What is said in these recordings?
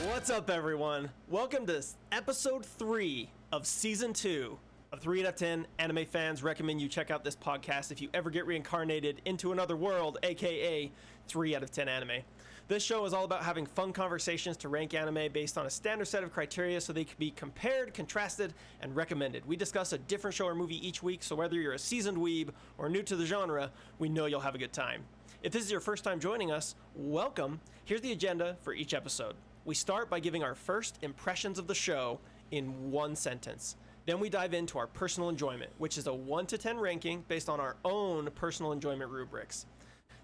What's up, everyone? Welcome to episode 3 of season 2 of 3 out of 10 anime fans recommend you check out this podcast if you ever get reincarnated into another world, aka 3 out of 10 anime. This show is all about having fun conversations to rank anime based on a standard set of criteria so they can be compared, contrasted, and recommended. We discuss a different show or movie each week, so whether you're a seasoned weeb or new to the genre, we know you'll have a good time. If this is your first time joining us, welcome. Here's the agenda for each episode. We start by giving our first impressions of the show in one sentence. Then we dive into our personal enjoyment, which is a 1 to 10 ranking based on our own personal enjoyment rubrics.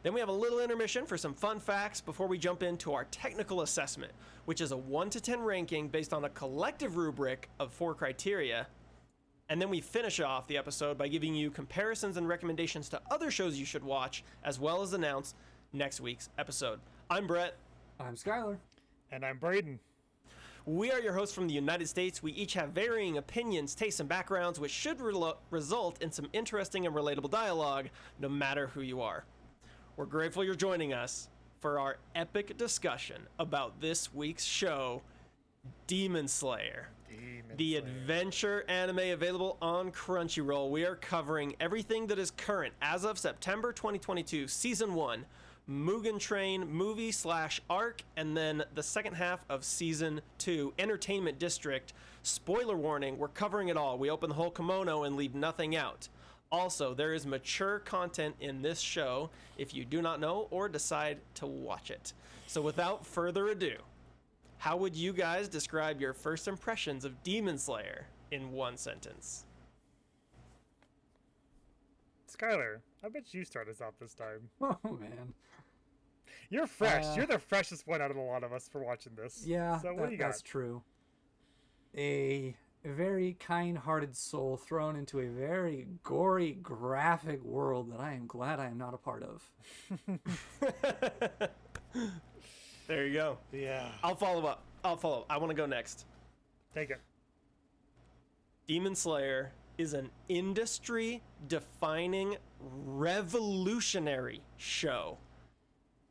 Then we have a little intermission for some fun facts before we jump into our technical assessment, which is a 1 to 10 ranking based on a collective rubric of 4 criteria. And then we finish off the episode by giving you comparisons and recommendations to other shows you should watch, as well as announce next week's episode. I'm Brett. I'm Skyler. And I'm Braden. We are your hosts from the United States. We each have varying opinions, tastes, and backgrounds, which should result in some interesting and relatable dialogue, no matter who you are. We're grateful you're joining us for our epic discussion about this week's show, Demon Slayer. The adventure anime available on Crunchyroll. We are covering everything that is current as of September 2022, Season 1, Mugen Train movie/arc, and then the second half of Season 2, Entertainment District. Spoiler warning, we're covering it all. We open the whole kimono and leave nothing out. Also, there is mature content in this show if you do not know or decide to watch it. So without further ado, how would you guys describe your first impressions of Demon Slayer in one sentence? Skyler, I bet you start us off this time. Oh, man. You're fresh. You're the freshest one out of a lot of us for watching this. Yeah, so what do you got? That's true. A very kind-hearted soul thrown into a very gory, graphic world that I am glad I am not a part of. There you go. Yeah. I'll follow up. I want to go next. Take it. Demon Slayer is an industry-defining, revolutionary show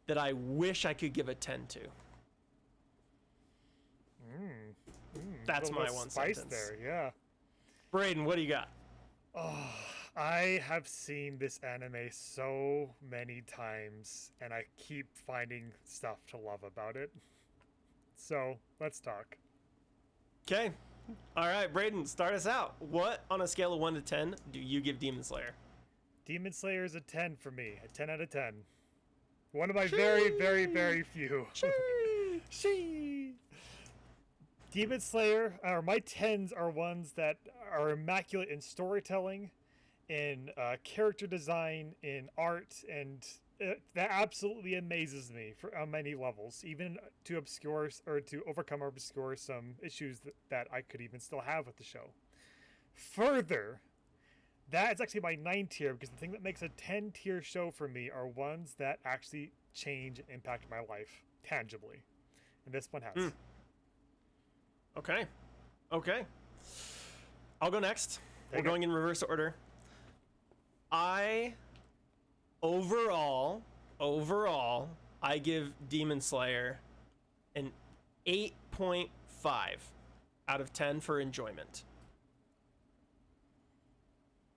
that I wish I could give a 10 to. That's my one spice sentence. There, yeah. Braden, what do you got? Oh, I have seen this anime so many times, and I keep finding stuff to love about it. So, let's talk. Okay. All right, Braden, start us out. What, on a scale of 1 to 10, do you give Demon Slayer? Demon Slayer is a 10 for me. A 10 out of 10. One of my very, very, very few. Shee. Demon Slayer, or my 10s are ones that are immaculate in storytelling, in character design, in art, and that absolutely amazes me on many levels, even to obscure or to overcome or obscure some issues that I could even still have with the show. Further, that is actually my 9 tier, because the thing that makes a 10 tier show for me are ones that actually change and impact my life tangibly. And this one has. Okay. I'll go next. We're going in reverse order. Overall, I give Demon Slayer an 8.5 out of 10 for enjoyment.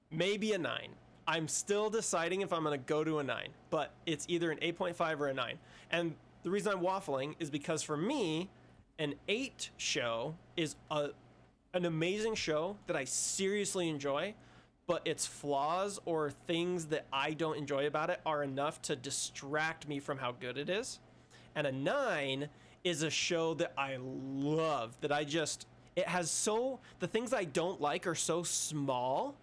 Maybe a 9. I'm still deciding if I'm going to go to a 9, but it's either an 8.5 or a 9. And the reason I'm waffling is because for me, an 8 show is an amazing show that I seriously enjoy, but its flaws or things that I don't enjoy about it are enough to distract me from how good it is. And a 9 is a show that I love, that it has the things I don't like are so small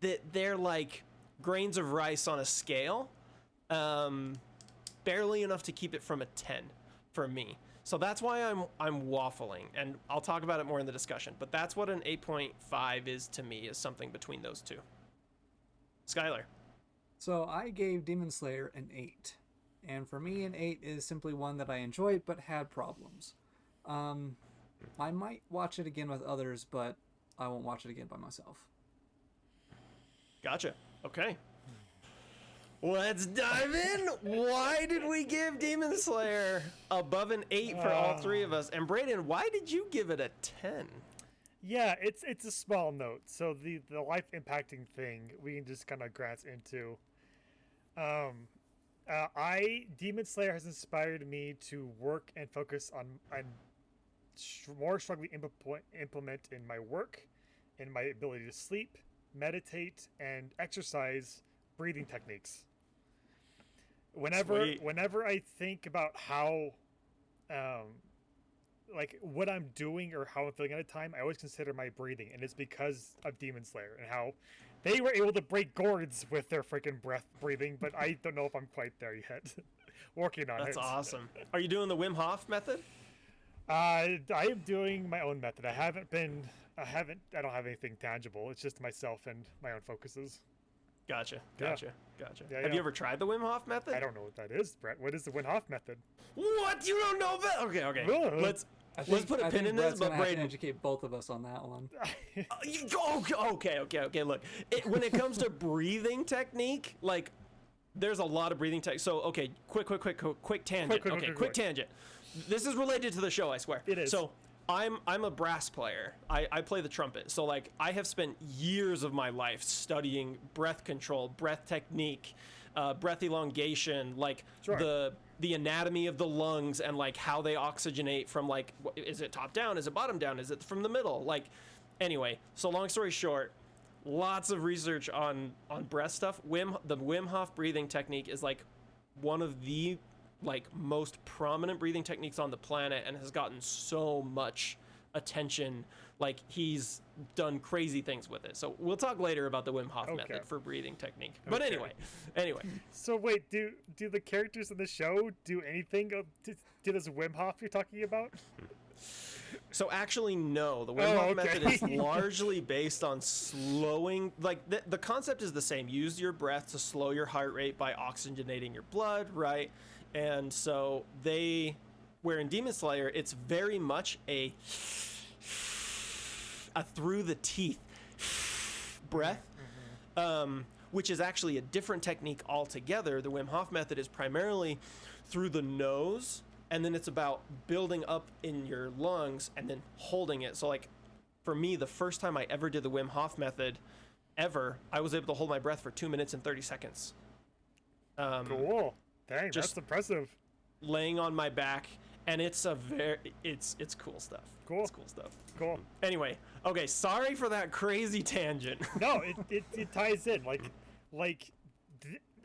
that they're like grains of rice on a scale, barely enough to keep it from a 10 for me. So that's why I'm waffling, and I'll talk about it more in the discussion, but that's what an 8.5 is to me, is something between those two. Skyler. So I gave Demon Slayer an 8. And for me, an 8 is simply one that I enjoyed but had problems. I might watch it again with others, but I won't watch it again by myself. Gotcha. Okay. Let's dive in. Why did we give Demon Slayer above an 8 for all three of us? And Brayden, why did you give it a 10? Yeah, it's a small note. So the life impacting thing we can just kind of glance into. Demon Slayer has inspired me to work and focus on more strongly implement in my work, in my ability to sleep, meditate, and exercise breathing techniques. Whenever I think about how, like what I'm doing or how I'm feeling at a time, I always consider my breathing, and it's because of Demon Slayer and how they were able to break gourds with their freaking breath breathing, but I don't know if I'm quite there yet. Working on it. That's awesome. Are you doing the Wim Hof method? I am doing my own method. I don't have anything tangible. It's just myself and my own focuses. Gotcha. Yeah. Have you ever tried the Wim Hof method? I don't know what that is, Brett. What is the Wim Hof method? What? You don't know about? Okay. Let's put a pin in this, but Brayden, Brayden, educate both of us on that one. Okay. Look, when it comes to breathing technique, like there's a lot of breathing tech. So okay, quick tangent. Quick tangent. This is related to the show, I swear. It is. So I'm a brass player. I play the trumpet. So like I have spent years of my life studying breath control, breath technique, breath elongation, like the anatomy of the lungs and like how they oxygenate from like, is it top down? Is it bottom down? Is it from the middle? Like, anyway, so long story short, lots of research on breath stuff. The Wim Hof breathing technique is like one of the like most prominent breathing techniques on the planet and has gotten so much attention. Like he's done crazy things with it. So we'll talk later about the Wim Hof method for breathing technique. But anyway. So wait, do the characters in the show do anything to this Wim Hof you're talking about? So actually, no. The Wim Hof method is largely based on slowing. Like the concept is the same. Use your breath to slow your heart rate by oxygenating your blood, right? And so where in Demon Slayer, it's very much a through the teeth breath, which is actually a different technique altogether. The Wim Hof method is primarily through the nose, and then it's about building up in your lungs and then holding it. So like for me, the first time I ever did the Wim Hof method I was able to hold my breath for 2 minutes and 30 seconds. Cool. Dang, that's impressive. Laying on my back, and it's cool stuff. Cool. It's cool stuff. Cool. Anyway, okay, sorry for that crazy tangent. No, it ties in like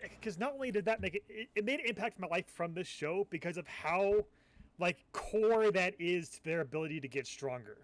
because not only did that make it made an impact in my life from this show because of how like core that is to their ability to get stronger,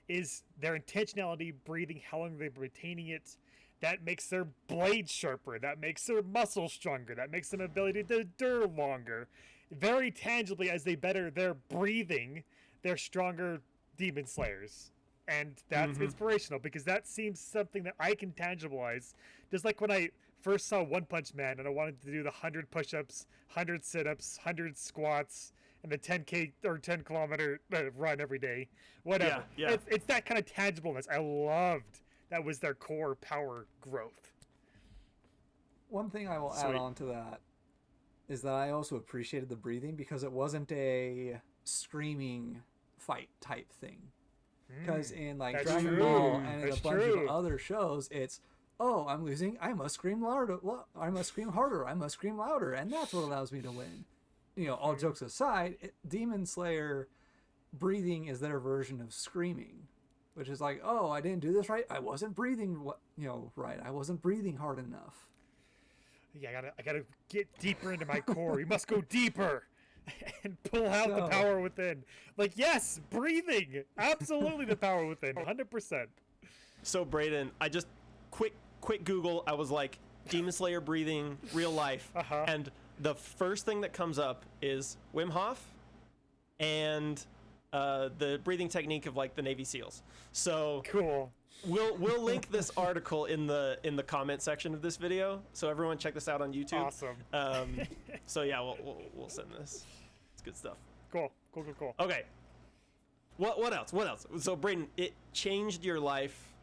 is their intentionality, breathing, how long they're retaining it. That makes their blade sharper. That makes their muscles stronger. That makes them ability to endure longer. Very tangibly, as they better their breathing, they're stronger demon slayers. And that's inspirational because that seems something that I can tangibilize. Just like when I first saw One Punch Man and I wanted to do the 100 push-ups, 100 sit-ups, 100 squats, and the 10K or 10 kilometer run every day. Whatever. Yeah. It's that kind of tangibleness. I loved that was their core power growth. One thing I will add on to that is that I also appreciated the breathing because it wasn't a screaming fight type thing. Because in like Dragon Ball and in a bunch of other shows, it's, oh, I'm losing, I must scream louder, I must scream harder, I must scream louder, and that's what allows me to win. You know, all jokes aside, Demon Slayer breathing is their version of screaming. Which is like, oh, I didn't do this right. I wasn't breathing, right. I wasn't breathing hard enough. Yeah, I gotta get deeper into my core. You must go deeper and pull out the power within. Like, yes, breathing, absolutely the power within, 100%. So Brayden, I just quick Google. I was like, Demon Slayer breathing, real life, and the first thing that comes up is Wim Hof and the breathing technique of like the Navy SEALs. So cool. We'll link this article in the comment section of this video, so everyone check this out on YouTube. Awesome. So yeah, we'll send this. It's good stuff. Cool. Okay. What else? So Brayden, it changed your life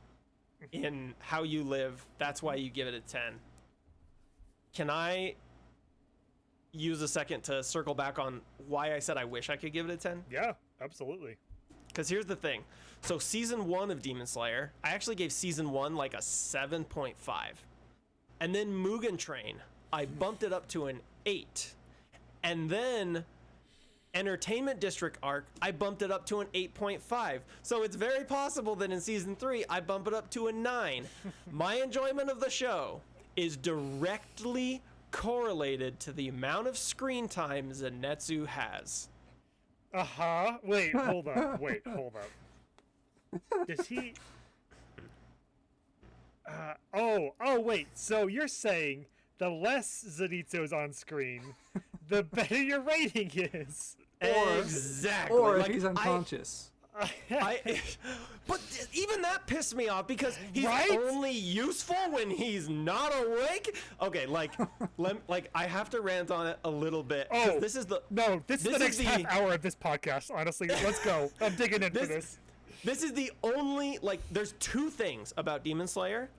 in how you live. That's why you give it a 10. Can I use a second to circle back on why I said I wish I could give it a 10? Yeah, absolutely. Because here's the thing. So season 1 of Demon Slayer, I actually gave season 1 like a 7.5. And then Mugen Train, I bumped it up to an 8. And then Entertainment District arc, I bumped it up to an 8.5. So it's very possible that in season 3, I bump it up to a 9. My enjoyment of the show is directly correlated to the amount of screen time Zenitsu has. Uh-huh. Wait, hold up. Does he... Oh, wait. So you're saying the less Zenitsu is on screen, the better your rating is. Exactly. Or like, if he's unconscious. But even that pissed me off because he's Right? only useful when he's not awake. Okay, like, I have to rant on it a little bit. Oh, this is the this is the next half hour of this podcast, honestly. Let's go. I'm digging in for this. This is the only, like, there's 2 things about Demon Slayer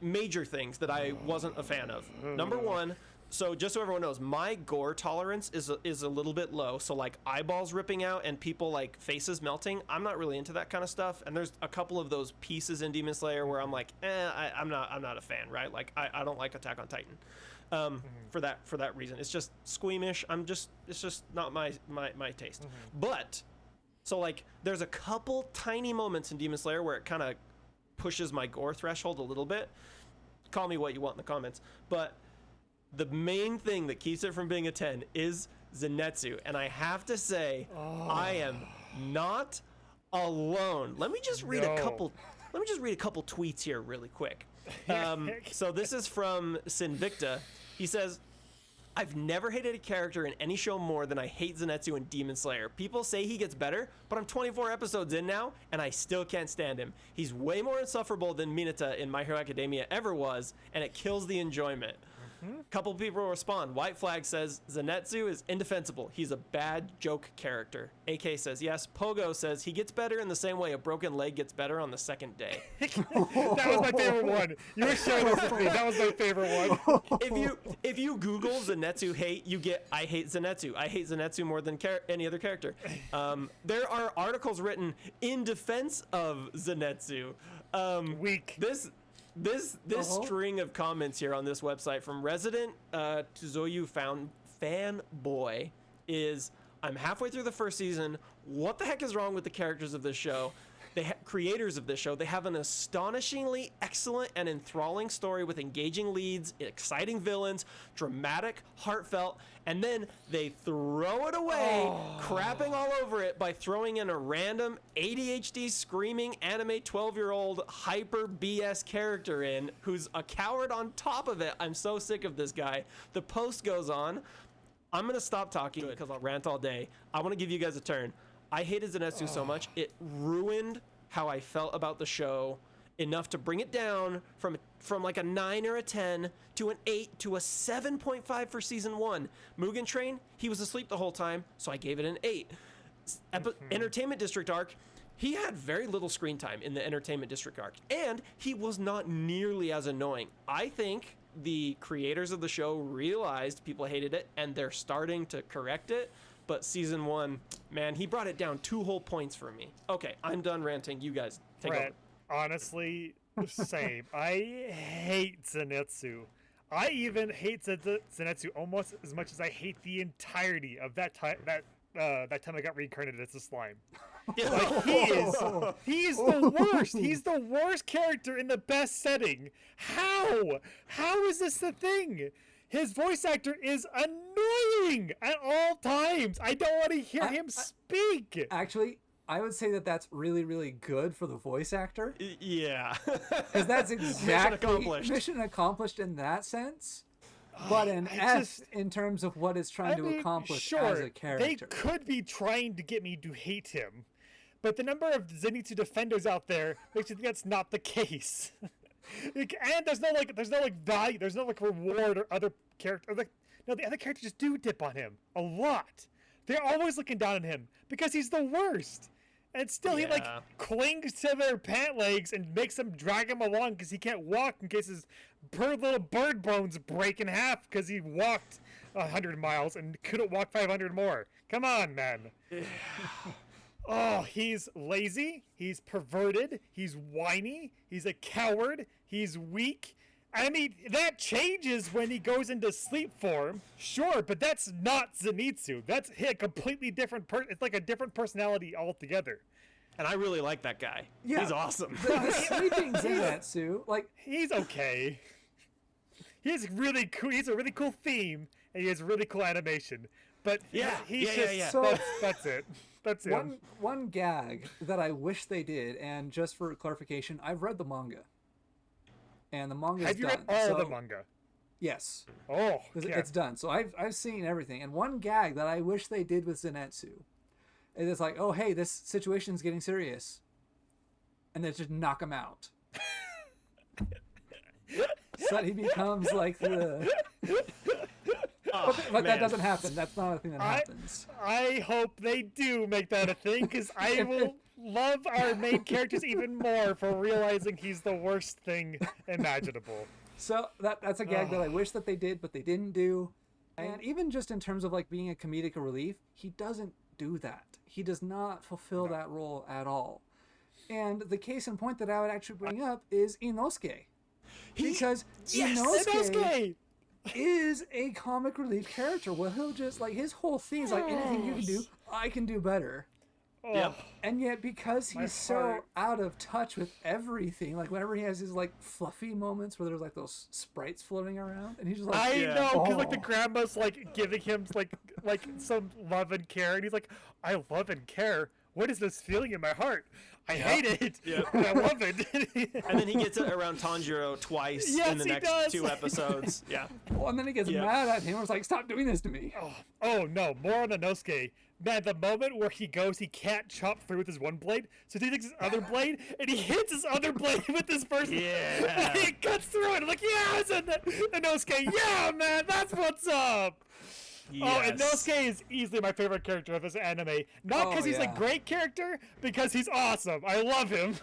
major things that I wasn't a fan of. Number 1, so just so everyone knows, my gore tolerance is a little bit low. So like eyeballs ripping out and people like faces melting, I'm not really into that kind of stuff. And there's a couple of those pieces in Demon Slayer where I'm like, I'm not a fan, right? Like I don't like Attack on Titan. For that reason. It's just squeamish. It's just not my taste. But so like there's a couple tiny moments in Demon Slayer where it kind of pushes my gore threshold a little bit. Call me what you want in the comments, but the main thing that keeps it from being a 10 is Zenitsu, and I have to say, I am not alone. Let me just read a couple tweets here really quick. So this is from Sinvicta. He says, I've never hated a character in any show more than I hate Zenitsu in Demon Slayer. People say he gets better, but I'm 24 episodes in now, and I still can't stand him. He's way more insufferable than Mineta in My Hero Academia ever was, and it kills the enjoyment. Couple people respond. White Flag says, Zenitsu is indefensible. He's a bad joke character. AK says, yes. Pogo says, he gets better in the same way a broken leg gets better on the second day. That was my favorite one. You were sharing this with me. That was my favorite one. If you Google Zenitsu hate, you get, I hate Zenitsu. I hate Zenitsu more than any other character. There are articles written in defense of Zenitsu. Weak. This string of comments here on this website from resident Tuzoyu fanboy is, I'm halfway through the first season. What the heck is wrong with the characters of this show? Creators of this show, they have an astonishingly excellent and enthralling story with engaging leads, exciting villains, dramatic, heartfelt, and then they throw it away, crapping all over it by throwing in a random ADHD screaming anime 12-year-old hyper BS character in who's a coward on top of it. I'm so sick of this guy. The post goes on. I'm going to stop talking because I'll rant all day. I want to give you guys a turn. I hated Zenitsu so much, it ruined how I felt about the show enough to bring it down from like a 9 or a 10 to an 8 to a 7.5 for season 1. Mugen Train, he was asleep the whole time, so I gave it an 8. Entertainment District arc, he had very little screen time in the Entertainment District arc, and he was not nearly as annoying. I think the creators of the show realized people hated it, and they're starting to correct it. But season 1, man, he brought it down 2 whole points for me. Okay, I'm done ranting. You guys take over. Honestly, same. I hate Zenitsu. I even hate Zenitsu almost as much as I hate the entirety of that time I got reincarnated as a slime. Like he's the worst. He's the worst character in the best setting. How? How is this the thing? His voice actor is annoying at all times. I don't want to hear him speak. Actually, I would say that that's really, really good for the voice actor. Yeah. Because that's exactly mission accomplished in that sense. But in in terms of what it's trying to accomplish as a character. They could be trying to get me to hate him. But the number of Zenitsu defenders out there makes me think that's not the case. And there's no value, there's no reward or other character. The other characters just do dip on him a lot. They're always looking down on him because he's the worst. And still he clings to their pant legs and makes them drag him along because he can't walk in case his little bird bones break in half because he walked 100 miles and couldn't walk 500 more. Come on, man. Oh, he's lazy. He's perverted. He's whiny. He's a coward. He's weak. I mean, that changes when he goes into sleep form, sure, but that's not Zenitsu. That's a completely different it's like a different personality altogether. And I really like that guy. Yeah. He's awesome. The sleeping Zenitsu, like, He's okay. He's really cool. He's a really cool theme, and he has really cool animation. But he's just So- that's it. That's him. one gag that I wish they did, and just for clarification, I've read the manga. And the manga's Have you done. read all so, the manga? Yes. Oh, 'Cause yeah. it's done. So I've seen everything. And one gag that I wish they did with Zenitsu is it's like, oh, hey, this situation's getting serious. And then just knock him out. So that he becomes like the... Oh, But that man. doesn't happen. That's not a thing that happens. I hope they do make that a thing, because I will love our main characters even more for realizing he's the worst thing imaginable. So that's a gag that I wish that they did, but they didn't do. And even just in terms of like being a comedic relief, he doesn't do that. He does not fulfill that role at all. And the case in point that I would actually bring up is Inosuke. Because Inosuke! is a comic relief character. Well, he'll just like his whole thing is like anything you can do, I can do better. Oh, Yep. And yet, because My he's so heart. out of touch with everything, like whenever he has his like fluffy moments where there's like those sprites floating around, and he's just like, I Yeah. know, because like the Oh. grandma's like giving him like some love and care, and he's like, I love and care. What is this feeling in my heart? I hate it. Yep. But I love it. And then he gets it around Tanjiro twice Yes, in the he next does. 2 episodes. Yeah. well, and then he gets Yeah. mad at him. It's like, stop doing this to me. Oh no, more on Inosuke. Man, the moment where he goes, he can't chop through with his one blade, so he takes his other blade and he hits his other blade with this person. Yeah. And he cuts through it. I'm like, yes, and Inosuke, yeah, man, that's what's up. Oh, and Yes. Inosuke is easily my favorite character of this anime. Not because he's a yeah. great character, because he's awesome. I love him.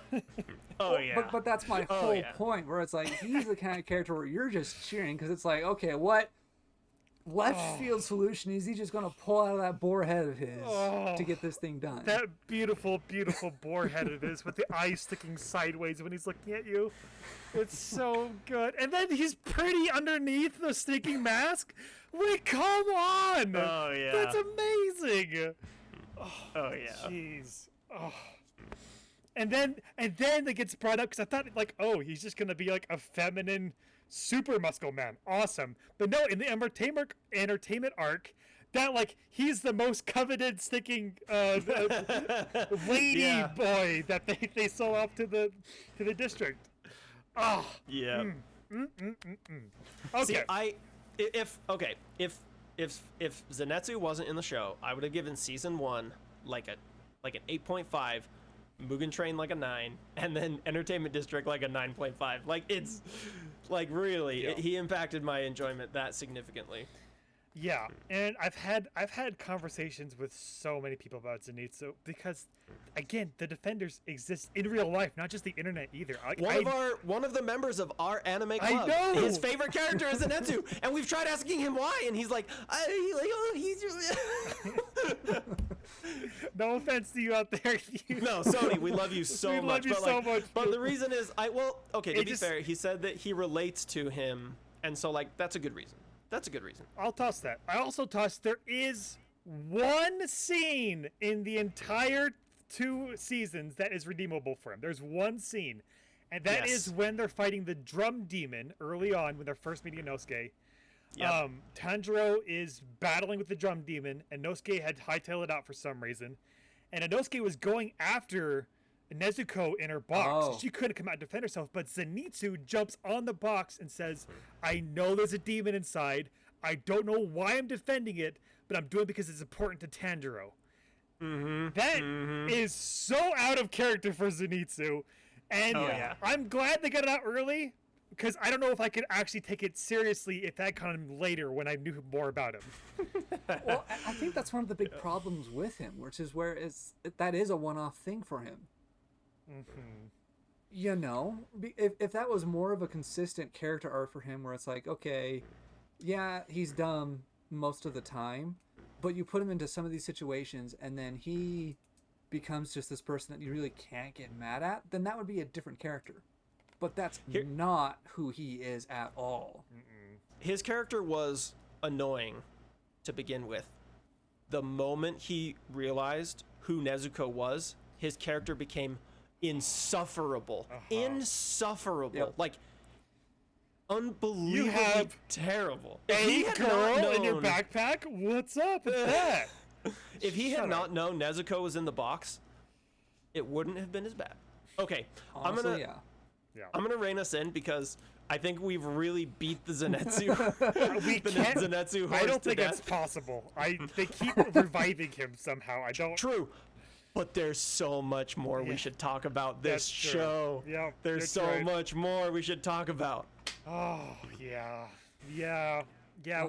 Oh, yeah. But that's my Oh, whole yeah. point, where it's like he's the kind of character where you're just cheering because it's like, okay, what left field solution is he just gonna pull out of that boar head of his to get this thing done? That beautiful, beautiful boar head it is with the eyes sticking sideways when he's looking at you. It's so good. And then he's pretty underneath the sneaking mask. Like, come on! Oh, yeah. That's amazing! Oh, yeah. Jeez. Oh. And then it gets brought up because I thought, like, oh, he's just gonna be like a feminine super muscle man. Awesome. But no, in the entertainment arc, that like he's the most coveted sticking lady Yeah. boy that they sold off to the district. Oh. Yeah. Okay. See, if Zenitsu wasn't in the show, I would have given season 1 like an 8.5, Mugen Train like a 9, and then Entertainment District like a 9.5. Like it's like really, Yeah. he impacted my enjoyment that significantly. Yeah, and I've had conversations with so many people about Zenitsu because, again, the Defenders exist in real life, not just the internet either. One of the members of our anime I club, know! his favorite character is Zenitsu, and we've tried asking him why, and he's like, he's No offense to you out there. No, Sony, we love you so We much. love you but so like, much. But the reason is, to be just- fair, he said that he relates to him, and so like that's a good reason. That's a good reason. I'll toss that. I also toss there is one scene in the entire 2 seasons that is redeemable for him. There's one scene, and that Yes. is when they're fighting the drum demon early on when they're first meeting Inosuke. Yep. Tanjiro is battling with the drum demon, and Inosuke had hightailed it out for some reason. And Inosuke was going after Nezuko in her box. Oh. She couldn't come out and defend herself, but Zenitsu jumps on the box and says, I know there's a demon inside. I don't know why I'm defending it, but I'm doing it because it's important to Tanjiro. That is so out of character for Zenitsu. And Oh, yeah. I'm glad they got it out early, because I don't know if I could actually take it seriously if that came later when I knew more about him. Well, I think that's one of the big problems with him, which is where that is a one-off thing for him. if that was more of a consistent character arc for him, where it's like, okay, yeah, he's dumb most of the time, but you put him into some of these situations and then he becomes just this person that you really can't get mad at, then that would be a different character. But that's not who he is at all. His character was annoying to begin with. The moment he realized who Nezuko was, his character became insufferable. Insufferable. Yep. Like, unbelievably You have terrible. A girl in your backpack? What's up with that? If he had not known Nezuko was in the box, it wouldn't have been as bad. Okay, Honestly, I'm gonna rein us in because I think we've really beat the Zenitsu. We the can't. Zenitsu I horse don't to think death. it's possible. They keep reviving him somehow. I don't. True. But there's so much more we should talk about this That's true. show. Yeah, There's that's so right. much more we should talk about. Oh yeah. Well,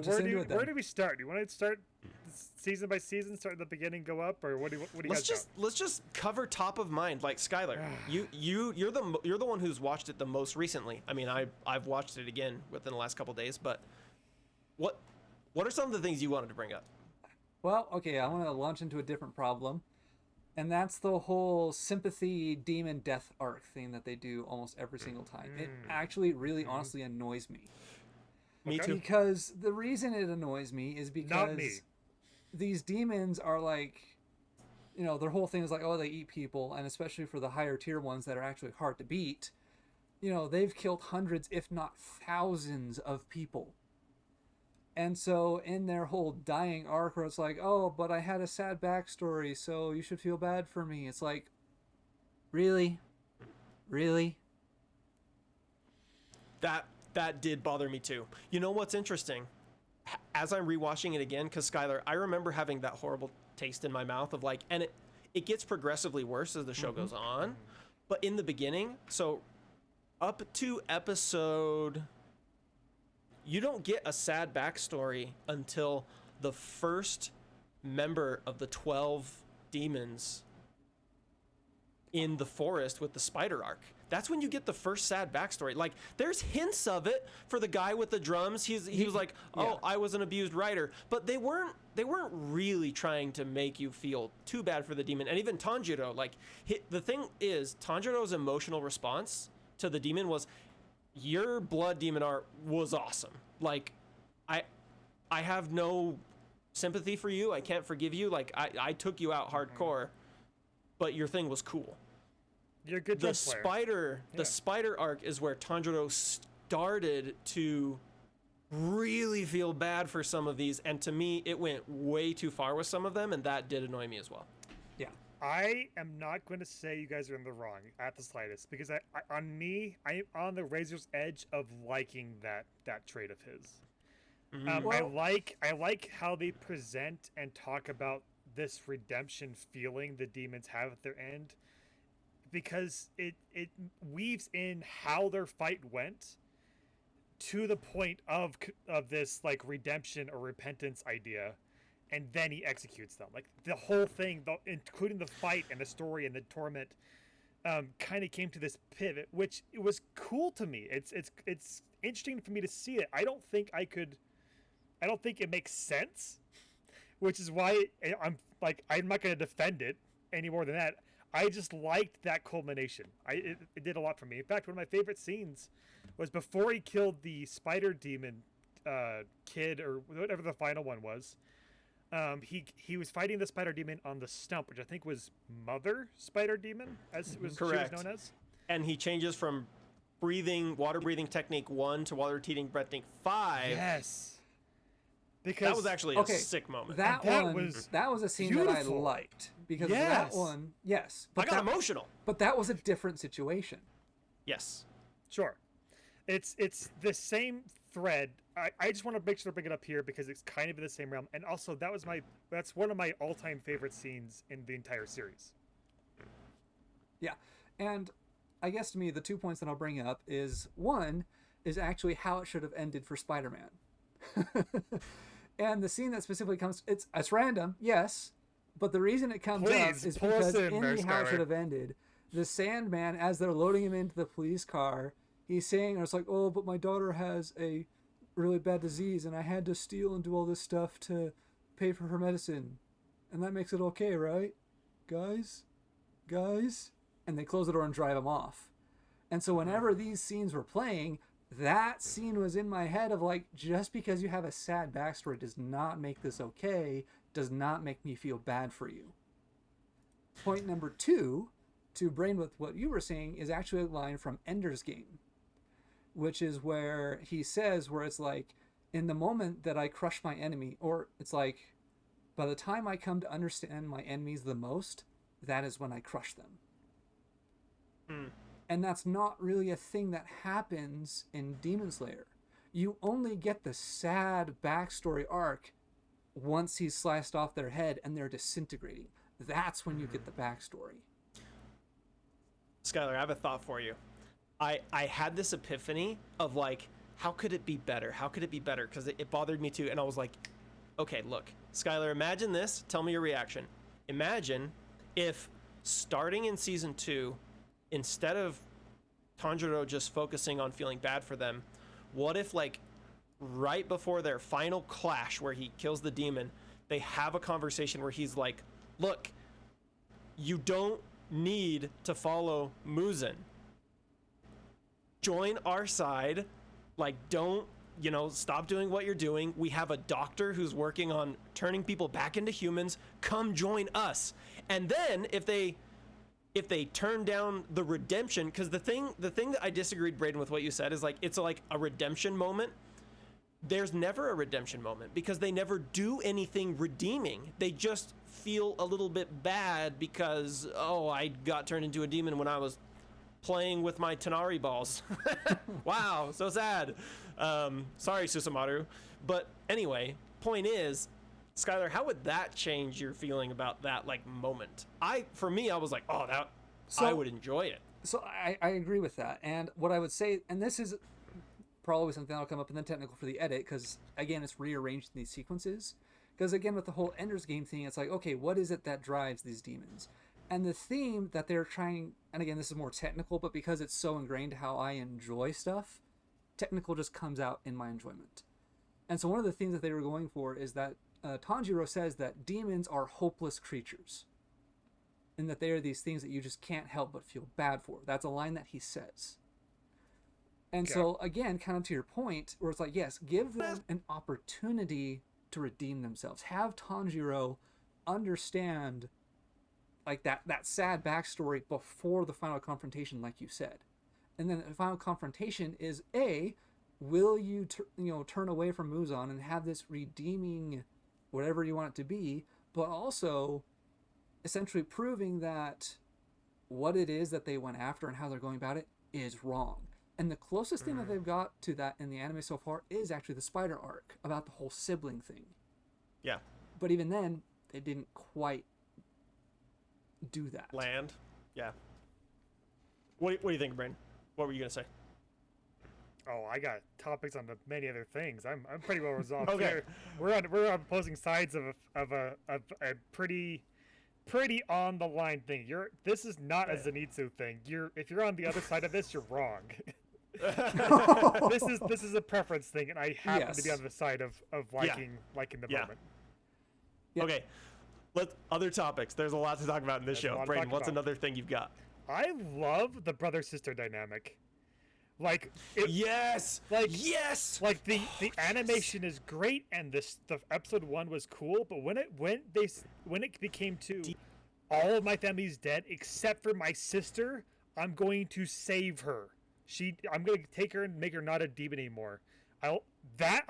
just into it then. Where do we start? Do you want to start season by season, start at the beginning, go up, or what do you guys got? Let's just cover top of mind. Like Skyler, you're the one who's watched it the most recently. I mean, I've watched it again within the last couple days, but what are some of the things you wanted to bring up? Well, okay, I want to launch into a different problem. And that's the whole sympathy demon death arc thing that they do almost every single time. It actually really honestly annoys me. Me too. Because the reason it annoys me is because these demons are like, their whole thing is like, oh, they eat people. And especially for the higher tier ones that are actually hard to beat, they've killed hundreds, if not thousands of people. And so in their whole dying arc where it's like, oh, but I had a sad backstory, so you should feel bad for me. It's like, really? Really? That did bother me too. You know what's interesting? As I'm rewatching it again, because Skyler, I remember having that horrible taste in my mouth of like, and it gets progressively worse as the show goes on. But in the beginning, so up to episode... You don't get a sad backstory until the first member of the 12 demons in the forest with the spider arc. That's when you get the first sad backstory. Like, there's hints of it for the guy with the drums. He was like, oh, I was an abused writer. But they weren't really trying to make you feel too bad for the demon. And even Tanjiro, like, the thing is, Tanjiro's emotional response to the demon was, your blood demon art was awesome. Like, I have no sympathy for you. I can't forgive you. Like, I took you out hardcore, but your thing was cool. You're a good The player. The spider arc is where Tanjiro started to really feel bad for some of these, and to me, it went way too far with some of them, and that did annoy me as well. Yeah. I am not going to say you guys are in the wrong at the slightest, because I'm on the razor's edge of liking that trait of his. I like how they present and talk about this redemption feeling the demons have at their end, because it weaves in how their fight went to the point of this like redemption or repentance idea. And then he executes them. Like the whole thing, including the fight and the story and the torment, kind of came to this pivot, which it was cool to me. It's interesting for me to see it. I don't think it makes sense, which is why I'm not going to defend it any more than that. I just liked that culmination. It did a lot for me. In fact, one of my favorite scenes was before he killed the spider demon kid, or whatever the final one was. He was fighting the spider demon on the stump, which I think was Mother Spider Demon, as it was, correct. She was known as. And he changes from water breathing technique 1 to water breathing technique 5. Yes. Because that was actually a sick moment. That was a scene beautiful. that I liked, because Yes. that one, yes, but I got emotional. But that was a different situation. Yes. Sure. It's the same thread. I just want to make sure to bring it up here because it's kind of in the same realm. And also that's one of my all-time favorite scenes in the entire series. Yeah. And I guess to me, the 2 points that I'll bring up is, one is actually how it should have ended for Spider-Man. And the scene that specifically comes, it's random, yes, but the reason it comes up is because in how it should have ended, the Sandman, as they're loading him into the police car, he's saying, it's like, oh, but my daughter has a really bad disease and I had to steal and do all this stuff to pay for her medicine. And that makes it okay, right? Guys? And they close the door and drive him off. And so whenever these scenes were playing, that scene was in my head of like, just because you have a sad backstory does not make this okay, does not make me feel bad for you. Point number 2, to brain with what you were saying, is actually a line from Ender's Game, which is where he says, where it's like, in the moment that I crush my enemy, or it's like, by the time I come to understand my enemies the most, that is when I crush them. And that's not really a thing that happens in Demon Slayer. You only get the sad backstory arc once he's sliced off their head and they're disintegrating. That's when you get the backstory. Skyler, I have a thought for you. I had this epiphany of like, how could it be better? How could it be better? Because it bothered me too. And I was like, okay, look, Skyler, imagine this. Tell me your reaction. Imagine if starting in season 2, instead of Tanjiro just focusing on feeling bad for them, what if like right before their final clash where he kills the demon, they have a conversation where he's like, look, you don't need to follow Muzan. Join our side. Like, don't, stop doing what you're doing. We have a doctor who's working on turning people back into humans. Come join us. And then if they turn down the redemption, because the thing that I disagreed, Braden, with what you said is like, it's like a redemption moment. There's never a redemption moment because they never do anything redeeming. They just feel a little bit bad because, oh, I got turned into a demon when I was playing with my Tanari balls. Wow, so sad. Sorry, Susumaru. But anyway, point is, Skyler, how would that change your feeling about that like moment? For me, I was like, oh, I would enjoy it. So I agree with that. And what I would say, and this is probably something that'll come up in the technical for the edit, because again, it's rearranging these sequences. Because again, with the whole Ender's Game thing, it's like, okay, what is it that drives these demons? And the theme that they're trying, and again, this is more technical, but because it's so ingrained how I enjoy stuff, technical just comes out in my enjoyment. And so one of the themes that they were going for is that Tanjiro says that demons are hopeless creatures. And that they are these things that you just can't help but feel bad for. That's a line that he says. And so, again, kind of to your point, where it's like, yes, give them an opportunity to redeem themselves. Have Tanjiro understand like that sad backstory before the final confrontation, like you said. And then the final confrontation is, will you turn away from Muzan and have this redeeming whatever you want it to be, but also essentially proving that what it is that they went after and how they're going about it is wrong. And the closest thing that they've got to that in the anime so far is actually the spider arc about the whole sibling thing. Yeah. But even then, they didn't quite do that. Land. Yeah. What do you think, Brain? What were you gonna say? Oh, I got topics on the many other things. I'm pretty well resolved Okay. here. We're on opposing sides of a pretty on the line thing. This is not a Zenitsu thing. If you're on the other side of this, you're wrong. This is a preference thing, and I happen to be on the side of liking the moment. Yeah. Okay. Other topics. There's a lot to talk about in this show. Braden, what's another thing you've got? I love the brother-sister dynamic. Yes! Yes! Like the animation is great, and the episode 1 was cool, but when it became 2, all of my family's dead except for my sister. I'm going to save her. I'm going to take her and make her not a demon anymore. I'm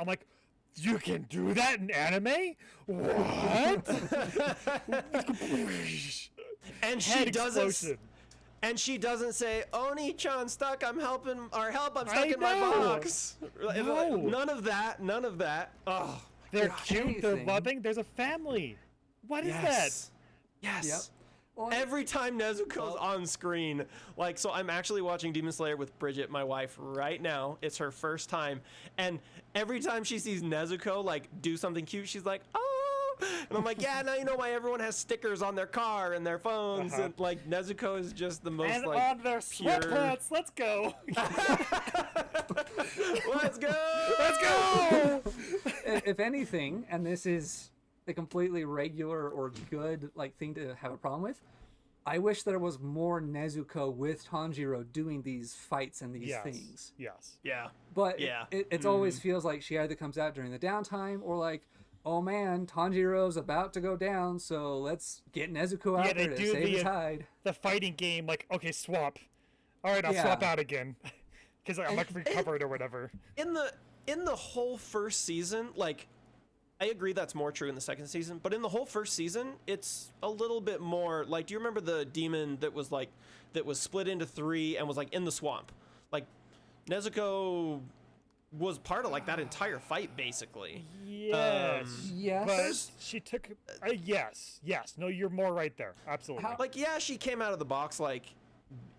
like, you can do that in anime? What? And she doesn't say, Oni-chan stuck, I'm stuck in my box. No. None of that. Oh, they're cute, they're loving, there's a family. What is that? Yes. Yep. Well, Every time Nezuko's on screen, so I'm actually watching Demon Slayer with Bridget, my wife, right now. It's her first time. And every time she sees Nezuko, do something cute, she's like, oh. And I'm like, yeah, now you know why everyone has stickers on their car and their phones, and like Nezuko is just the most And like on their pure. sweatpants. Let's go. Let's go! Let's go. If anything, and this is a completely regular or good like thing to have a problem with, I wish there was more Nezuko with Tanjiro doing these fights and these things. Yes. Yeah. But Yeah. it always feels like she either comes out during the downtime or like, oh man, Tanjiro's about to go down, so let's get Nezuko out there to save his hide. The fighting game, like, okay, swap. All right, I'll swap out again. Because I'm not recovered or whatever. In the whole first season, like, I agree that's more true in the second season, but in the whole first season, it's a little bit more like, do you remember the demon that was split into 3 and was like in the swamp? Like, Nezuko was part of like that entire fight basically. Yes. Yes. But she took. Yes. No, you're more right there. Absolutely. Like, yeah, she came out of the box like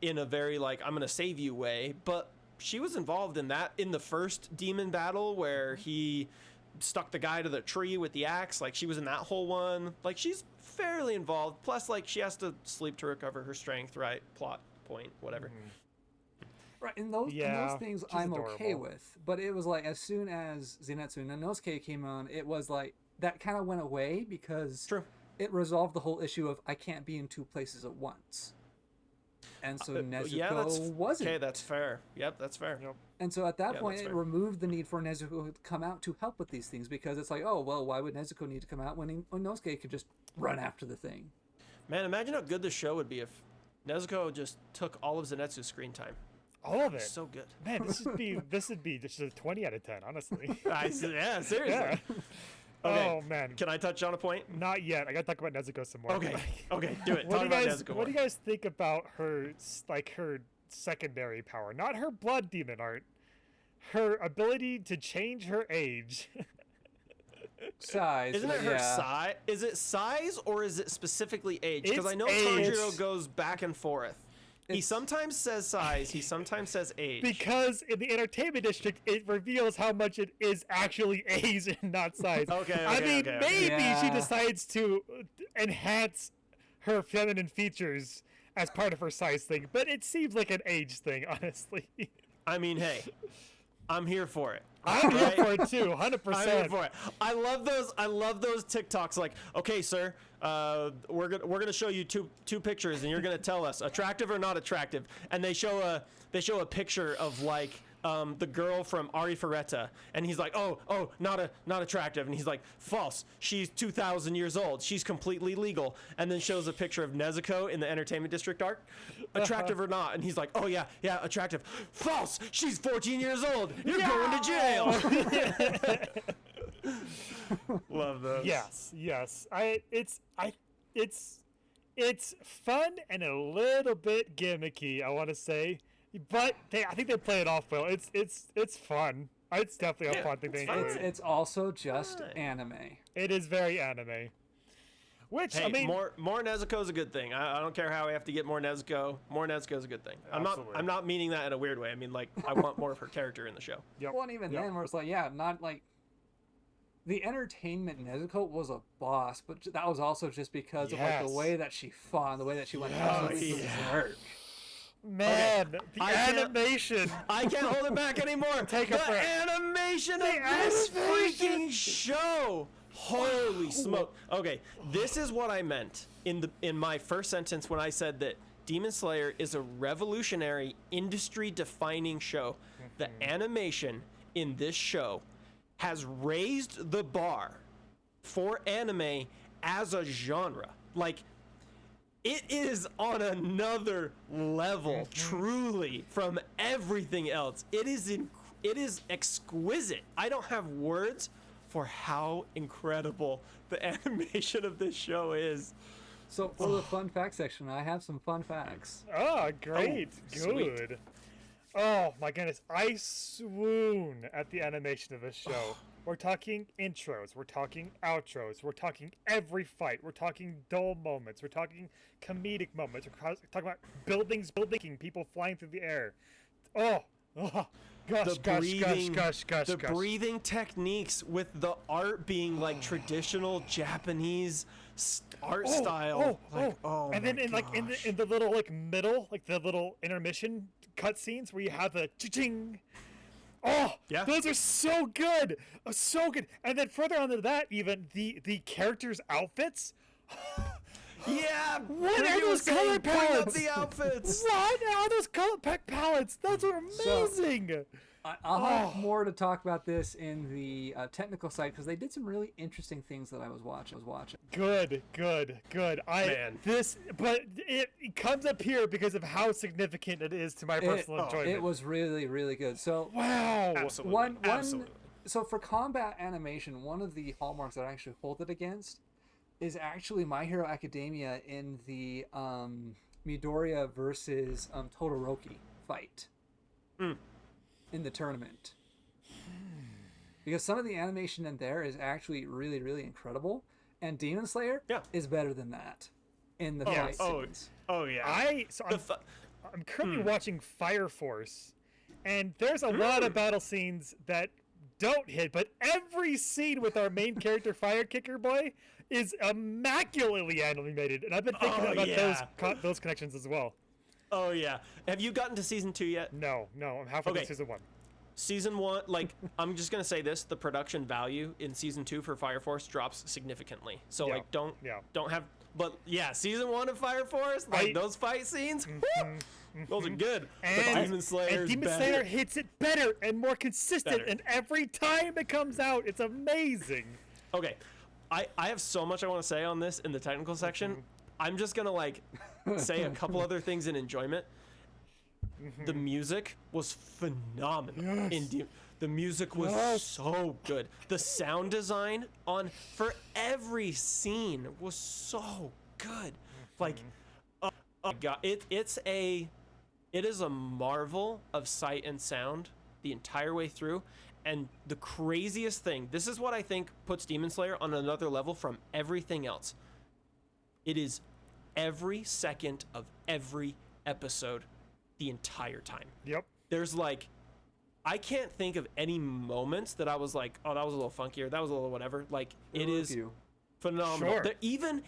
in a very like, I'm gonna save you way, but she was involved in that in the first demon battle where he stuck the guy to the tree with the axe. Like, she was in that whole one. Like, she's fairly involved. Plus, like, she has to sleep to recover her strength, right? Plot point, whatever. Right, and those things she's I'm adorable. okay with. But it was like, as soon as Zenitsu Nanosuke came on, it was like, that kind of went away because True. it resolved the whole issue of I can't be in 2 places at once. And so Nezuko wasn't. Okay, that's fair. Yep, that's fair. Yep. And so at that point, that's it fair. removed the need for Nezuko to come out to help with these things because it's like, oh, well, why would Nezuko need to come out when Inosuke could just run after the thing? Man, imagine how good this show would be if Nezuko just took all of Zenitsu's screen time. All of it. So good. Man, this would be just a 20 out of 10, honestly. Yeah, seriously. Yeah. Okay. Oh man. Can I touch on a point? Not yet. I gotta talk about Nezuko some more. Okay. Okay, do it. What Talk do about you guys? Nezuko. What do you guys think about her secondary power? Not her blood demon art. Her ability to change her age. Size. Isn't but it her yeah. size? Is it size or is it specifically age? Because It's I know age. Tanjiro goes back and forth. He sometimes says size, he sometimes says age. Because in the entertainment district, it reveals how much it is actually age and not size. Okay, I mean, okay. maybe she Yeah. decides to enhance her feminine features as part of her size thing, but it seems like an age thing, honestly. I mean, hey, I'm here for it. I'm here Right? for it too, 100%. I'm here for it. I love those TikToks. Like, okay, sir, we're gonna show you two pictures, and you're gonna tell us attractive or not attractive. And they show a picture of like the girl from Ari Ferretta, and he's like, oh, not attractive, and he's like, false. She's 2,000 years old. She's completely legal. And then shows a picture of Nezuko in the entertainment district arc, attractive or not, and he's like, oh yeah, attractive. False. She's 14 years old. You're going to jail. Love those. Yes. It's fun and a little bit gimmicky, I want to say, but I think they play it off well. It's fun. It's definitely a fun thing to include. It's also just anime. It is very anime. Which Hey, I mean, more Nezuko is a good thing. I don't care how we have to get more Nezuko. More Nezuko is a good thing. Absolutely. I'm not meaning that in a weird way. I mean, like, I want more of her character in the show. Yep. Well, and even Yep. then, where it's like, yeah, not like the entertainment Nezuko was a boss, but that was also just because of like the Yes. way that she fought, and the way that she went Yes. absolutely berserk. Man, the I can't- animation. I can't hold it back anymore. Take a the breath. animation of this animation. freaking show. Holy smoke. Okay, this is what I meant in my first sentence when I said that Demon Slayer is a revolutionary, industry-defining show. The animation in this show has raised the bar for anime as a genre. Like, it is on another level, truly, from everything else. It is exquisite. I don't have words for how incredible the animation of this show is. So for the fun fact section, I have some fun facts. Oh, great. sweet. Good. Oh, my goodness. I swoon at the animation of this show. We're talking intros. We're talking outros. We're talking every fight. We're talking dull moments. We're talking comedic moments. We're talking about buildings, people flying through the air. Oh. Gush, gush. The breathing techniques with the art being like traditional Japanese art style. And then in the little like middle, like the little intermission cutscenes where you have the ching. Oh, yeah. Those are so good, so good. And then further on to that, even the characters' outfits. Yeah, what are those color palettes? The outfits. What are those color palettes? Those are amazing. So, I'll have more to talk about this in the technical side because they did some really interesting things that I was watching. Good. But it comes up here because of how significant it is to my personal enjoyment. It was really, really good. So wow, Absolutely. So for combat animation, one of the hallmarks that I actually hold it against is actually My Hero Academia in the Midoriya versus Todoroki fight in the tournament. Because some of the animation in there is actually really, really incredible, and Demon Slayer is better than that in the fight scenes. Oh yeah. I'm currently watching Fire Force, and there's a lot of battle scenes that don't hit, but every scene with our main character Fire Kicker Boy is immaculately animated, and I've been thinking about those connections as well. Oh yeah. Have you gotten to season 2 yet? No, I'm halfway through season 1. Season 1, like, I'm just gonna say this: the production value in season 2 for Fire Force drops significantly. So don't have. But yeah, season 1 of Fire Force, like those fight scenes, those are good. And Demon Slayer hits it better and more consistent, and every time it comes out, it's amazing. Okay, I have so much I want to say on this in the technical section. I'm just gonna like say a couple other things in enjoyment. The music was phenomenal. The music was so good. The sound design for every scene was so good. Like, oh my god, it is a marvel of sight and sound the entire way through. And the craziest thing, this is what I think puts Demon Slayer on another level from everything else. It is every second of every episode the entire time. Yep. There's like, I can't think of any moments that I was like, oh, that was a little funky or that was a little whatever. Like, it is phenomenal. Sure. Even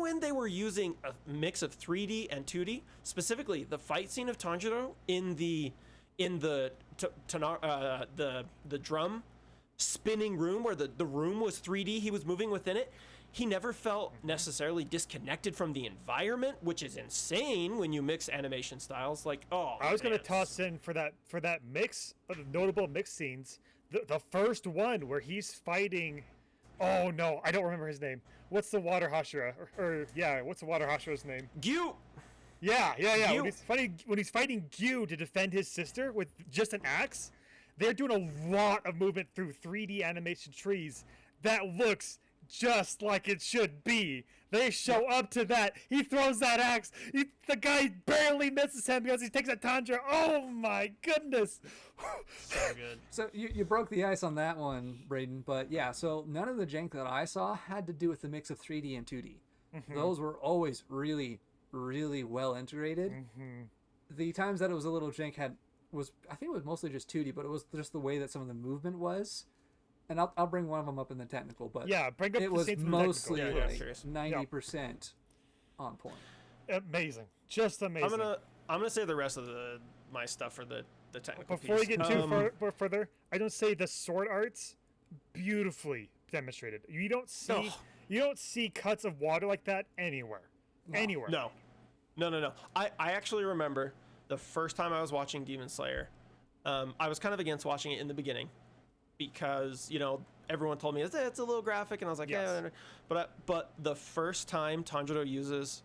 when they were using a mix of 3D and 2D, specifically the fight scene of Tanjiro in the drum spinning room where the room was 3D, he was moving within it. He never felt necessarily disconnected from the environment, which is insane when you mix animation styles. Like, I was gonna toss in for that mix of notable mix scenes, the first one where he's fighting. Oh no, I don't remember his name. What's the water Hashira? What's the water Hashira's name? Gyu. Yeah. When he's fighting Gyu to defend his sister with just an axe, they're doing a lot of movement through 3D animation trees that looks just like it should be. They show up to that. He throws that axe. The guy barely misses him because he takes a Tanjiro. Oh my goodness. So good. So you broke the ice on that one, Braden. But yeah, so none of the jank that I saw had to do with the mix of 3D and 2D. Those were always really, really well integrated. The times that it was a little jank I think it was mostly just 2D, but it was just the way that some of the movement was. And I'll bring one of them up in the technical, but bring up it was mostly like 90% on point. Amazing, just amazing. I'm gonna say the rest of my stuff for the technical. Before we get too further, I don't say the sword arts beautifully demonstrated. You don't see cuts of water like that anywhere. No. I actually remember the first time I was watching Demon Slayer. I was kind of against watching it in the beginning, because everyone told me it's a little graphic, and I was like, yeah. But the first time Tanjiro uses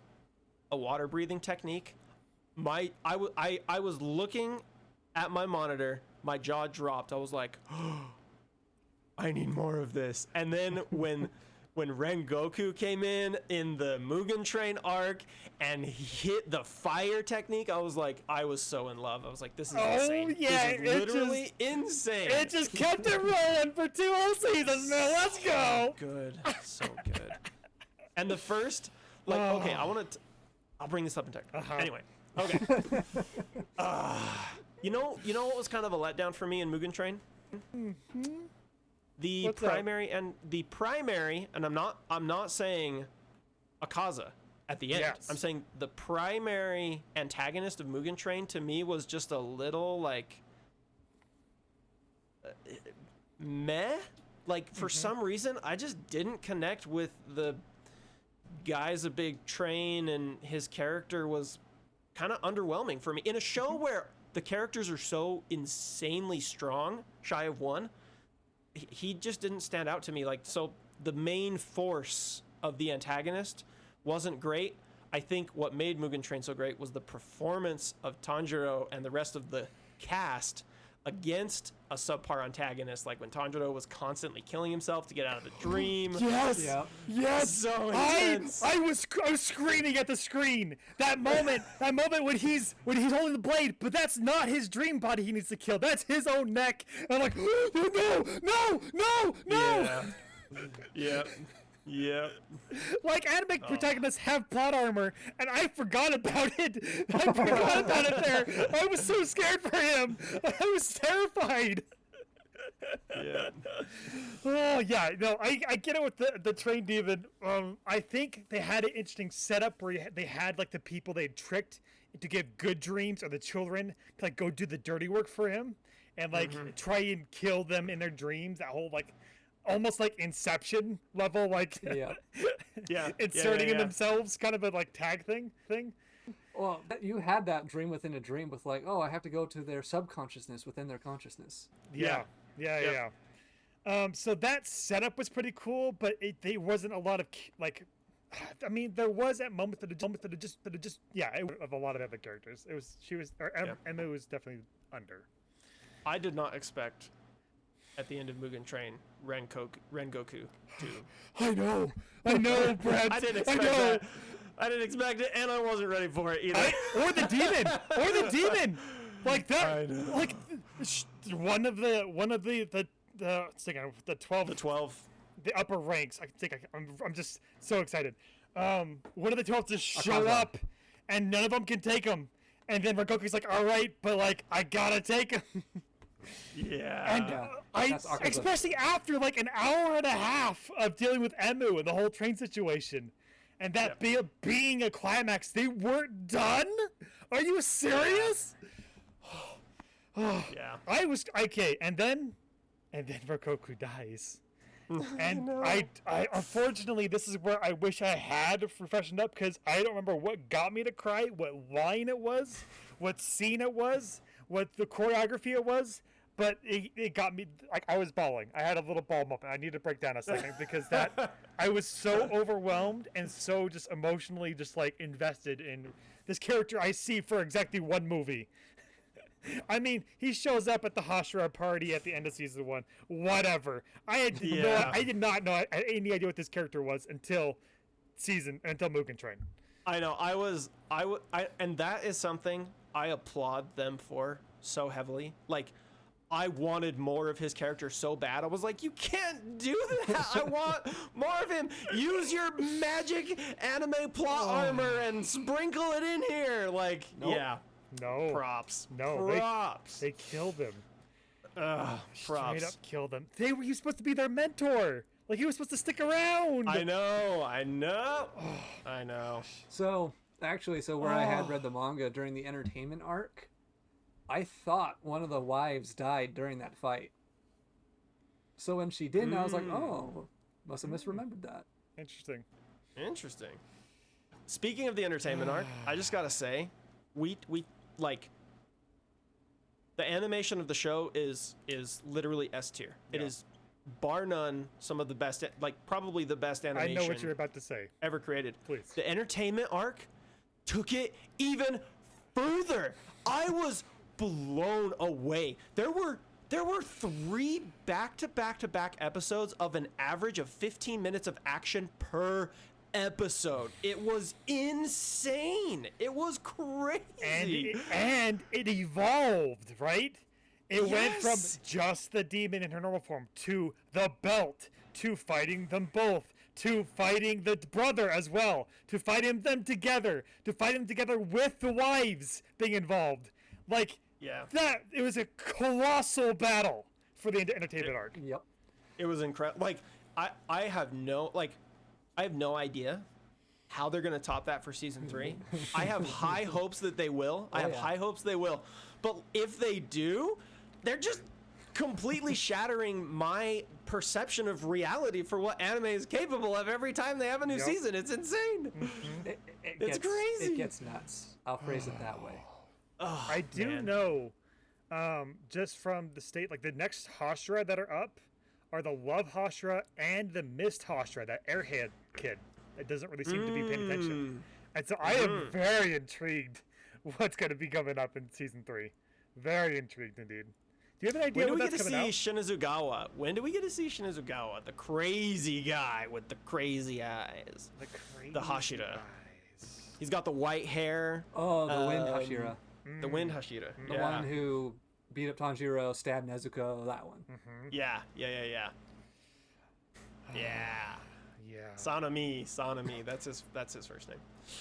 a water breathing technique, I was looking at my monitor, my jaw dropped. I was like, oh, I need more of this. And then when Rengoku came in the Mugen Train arc and hit the fire technique, I was so in love. I was like, this is insane. Yeah, this is literally insane. It just kept it rolling for 2 whole seasons, man. Let's go. So good. And the first, okay, I'll bring this up in tech. Anyway, okay. You know what was kind of a letdown for me in Mugen Train? The What's that? primary, and I'm not saying Akaza at the end. Yes. I'm saying the primary antagonist of Mugen Train to me was just a little like meh. Like for some reason, I just didn't connect with the guy's a big train, and his character was kind of underwhelming for me in a show where the characters are so insanely strong. Shy of one, he just didn't stand out to me. Like, so the main force of the antagonist wasn't great. I think what made Mugen Train so great was the performance of Tanjiro and the rest of the cast against a subpar antagonist, like when Tanjiro was constantly killing himself to get out of the dream. Yes, Yeah. yes. So intense. I was screaming at the screen. That moment when he's holding the blade, but that's not his dream body he needs to kill. That's his own neck. And I'm like, no. Yeah. Yeah. Like, anime protagonists have plot armor, and I forgot about it. There. I was so scared for him. I was terrified. Yeah. Oh yeah, no, I get it with the train demon. I think they had an interesting setup where they had like the people they tricked to give good dreams, or the children to like go do the dirty work for him and like try and kill them in their dreams. That whole like almost like Inception level, like Yeah. inserting in themselves, kind of a like tag thing. Well, you had that dream within a dream with like, oh, I have to go to their subconsciousness within their consciousness. Yeah. So that setup was pretty cool, but there wasn't a lot of like, I mean, there was at moments that it just of a lot of other characters. Emma was definitely under. I did not expect at the end of Mugen Train Rengoku to. I know, Brad. I didn't expect that. I didn't expect it, and I wasn't ready for it either. Or the demon, like that. I know. Like one of the 12. The 12. The upper ranks. I think I'm just so excited. One of the 12 just show up, and none of them can take him. And then Rengoku's like, all right, but like I gotta take him. Yeah. And especially after like an hour and a half of dealing with Emu and the whole train situation, and that being a climax, they weren't done. Are you serious? Yeah. I was okay, and then Rengoku dies. And I unfortunately, this is where I wish I had freshened up, because I don't remember what got me to cry, what line it was, what scene it was, what the choreography it was, but it got me, like, I was bawling. I had a little bawl moment. I need to break down a second, because I was so overwhelmed and so just emotionally just like invested in this character I see for exactly one movie. I mean, he shows up at the Hashira party at the end of season 1. Whatever. I did not know any idea what this character was until Mugen Train. I know. And that is something I applaud them for so heavily. Like, I wanted more of his character so bad. I was like, you can't do that. I want more of him. Use your magic anime plot armor and sprinkle it in here. Like, yeah. No. Props. No. Props. They killed him. Props. Straight up killed him. He was supposed to be their mentor. Like, he was supposed to stick around. I know. I know. So where I had read the manga during the entertainment arc, I thought one of the wives died during that fight. So when she didn't, I was like, oh, must have misremembered that. Interesting. Speaking of the entertainment arc, I just gotta say, we like, the animation of the show is literally S tier. Yeah. It is bar none some of the best, like probably the best animation I know what you're about to say. Ever created. Please. The entertainment arc took it even further. I was blown away. There were 3 back-to-back episodes of an average of 15 minutes of action per episode. It was insane. It was crazy. And it evolved, right? It went from just the demon in her normal form to the belt, to fighting them both, to fighting the brother as well, to fighting them together with the wives being involved. Like, Yeah. That it was a colossal battle for the entertainment arc. Yep. It was incredible. Like I have no idea how they're gonna top that for season 3. I have high hopes that they will. I have high hopes they will. But if they do, they're just completely shattering my perception of reality for what anime is capable of every time they have a new season. It's insane. It's crazy. It gets nuts. I'll phrase it that way. Oh, I do know, just from the state, like the next Hashira that are up are the Love Hashira and the Mist Hashira, that airhead kid that doesn't really seem to be paying attention. And so I am very intrigued what's going to be coming up in season 3. Very intrigued indeed. Do you have an idea when do when we get that's to coming see out? Shinazugawa? When do we get to see Shinazugawa? The crazy guy with the crazy eyes. The Hashira. Eyes. He's got the white hair. Oh, the Wind Hashira. The Wind Hashira. The one who beat up Tanjiro, stabbed Nezuko, that one. Yeah. Yeah. Sanami. That's his first name.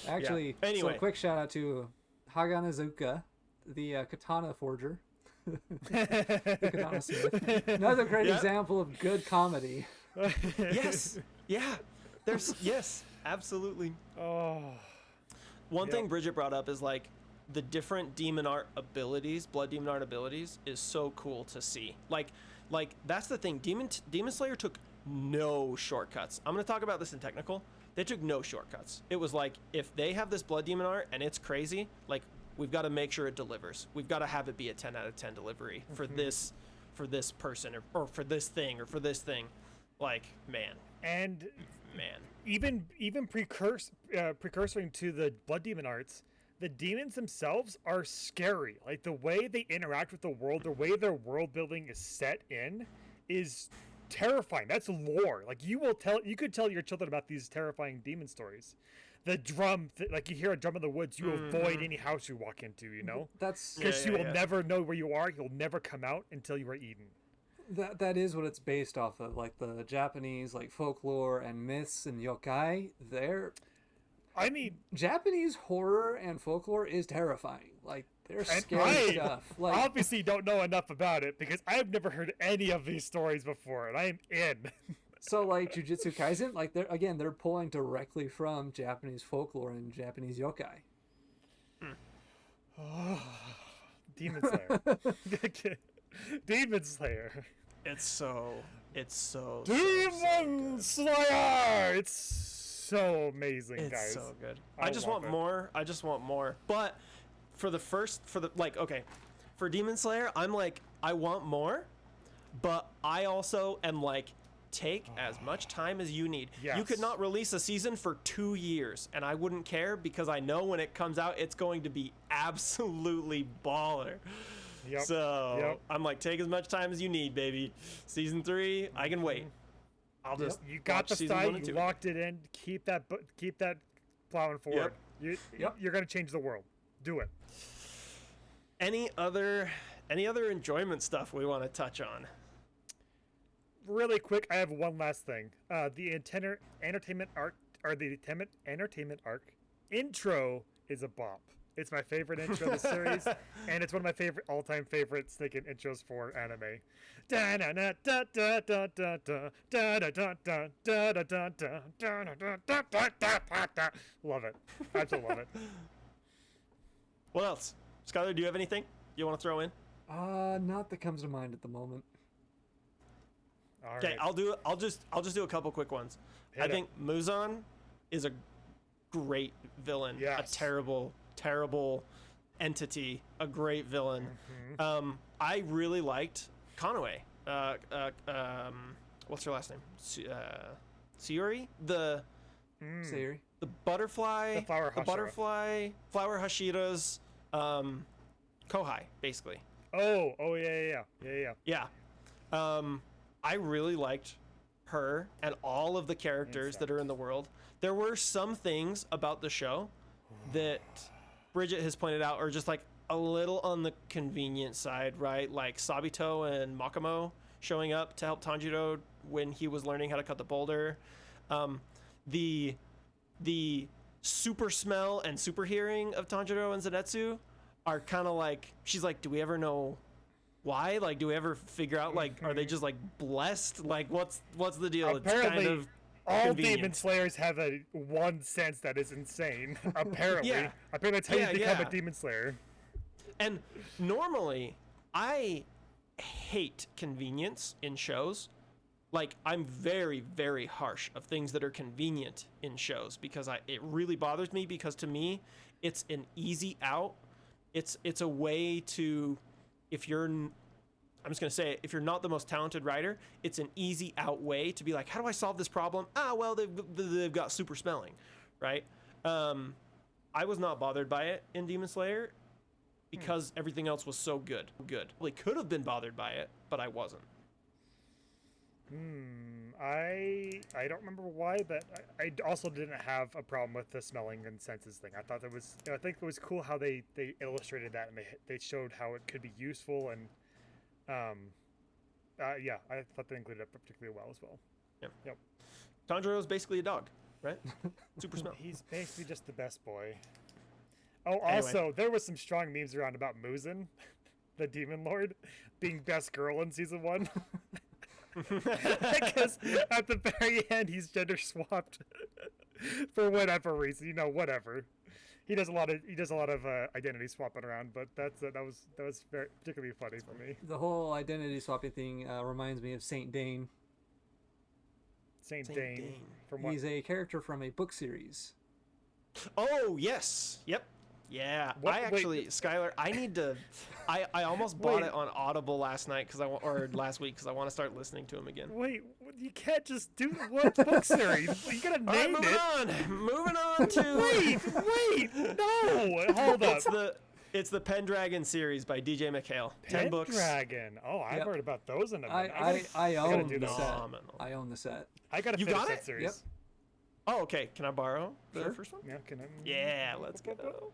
Actually, Anyway. so quick shout out to Haganazuka, the katana forger. The katana smith. Another great example of good comedy. Yes. Yeah. Yes, absolutely. Oh. One thing Bridget brought up is like the different demon art abilities, blood demon art abilities, is so cool to see. Like that's the thing. Demon Slayer took no shortcuts. I'm gonna talk about this in technical. They took no shortcuts. It was like, if they have this blood demon art and it's crazy, like we've got to make sure it delivers. We've got to have it be a 10 out of 10 delivery for this person or for this thing or for this thing. Like, man. Even precursoring to the blood demon arts, the demons themselves are scary. Like the way they interact with the world, the way their world building is set in is terrifying. That's lore. Like you could tell your children about these terrifying demon stories. The drum, like you hear a drum in the woods, you avoid any house you walk into, you know? That's because you will never know where you are. You'll never come out until you are eaten. that is what it's based off of. Like the Japanese like folklore and myths and yokai, Japanese horror and folklore is terrifying. Like they're scary stuff. Like obviously don't know enough about it because I've never heard any of these stories before, and I am in. So like Jujutsu Kaisen, like they're pulling directly from Japanese folklore and Japanese yokai. Demon Slayer. Demon Slayer. it's so Demon Slayer. It's so amazing, it's guys. so good. I just want more. But for Demon Slayer, I'm like, I want more, but I also am like, take as much time as you need. Yes. You could not release a season for 2 years, and I wouldn't care because I know when it comes out, it's going to be absolutely baller. I'm like, take as much time as you need, baby. Season 3, I can wait. I'll just you got the style, you locked it in. Keep that plowing forward. You're gonna change the world. Do it. Any other enjoyment stuff we want to touch on? Really quick, I have one last thing. The entertainment arc intro is a bop. It's my favorite intro of the series, and it's one of my favorite all-time favorites thinking intros for anime. Love it. Absolutely love it. What else? Skyler, do you have anything you want to throw in? Not that comes to mind at the moment. Okay, right. I'll just do a couple quick ones. I think Muzan is a great villain. Yes. A terrible entity. A great villain. I really liked Konoe. What's her last name? Sayuri? Sayuri. The butterfly. The flower Hashira. Butterfly. Flower Hashira's Kohai, basically. Oh yeah. Yeah. I really liked her and all of the characters that are in the world. There were some things about the show that Bridget has pointed out are just like a little on the convenient side, right? Like Sabito and Makamo showing up to help Tanjiro when he was learning how to cut the boulder. The super smell and super hearing of Tanjiro and Zenitsu are kind of like, she's like, do we ever know why? Like, do we ever figure out, like, are they just like blessed? Like, what's the deal? Apparently, it's kind of all convenient. demon slayers have a one sense that is insane. Apparently, Yeah. apparently that's how you become yeah. a demon slayer. And normally, I hate convenience in shows. Like, I'm very, very harsh of things that are convenient in shows because it really bothers me, because to me, it's an easy out. It's a way to, if you're, I'm just gonna say it, if you're not the most talented writer, it's an easy out way to be like, how do I solve this problem? Well, they've got super spelling, right? I was not bothered by it in Demon Slayer because everything else was so good. Well, could have been bothered by it, but I wasn't. I don't remember why, but I also didn't have a problem with the smelling and senses thing. I thought I think it was cool how they illustrated that, and they showed how it could be useful, and yeah, I thought they included it particularly well as well. Yep. Tanjiro is basically a dog, right? Super smell. He's basically just the best boy. Oh, also, there was some strong memes around about Muzan, the demon lord, being best girl in season 1. Because at the very end, he's gender swapped for whatever reason. Whatever. He does a lot of identity swapping around, but that was very particularly funny for me. The whole identity swapping thing reminds me of Saint Dane. Saint Dane. From what? He's a character from a book series. Oh yes, yep. Yeah, Skyler, I need to. I almost bought it on Audible last night or last week because I want to start listening to him again. Wait, you can't just do what book series? You gotta name it. Moving on to. Wait, no, hold up. It's the Pendragon series by DJ McHale. 10 books. Pendragon. Oh, I've heard about those in a minute. I own the set. Phenomenal. I own the set. I gotta finish that series. Yep. Oh, okay. Can I borrow the first one? Yeah, can I? Yeah, let's go.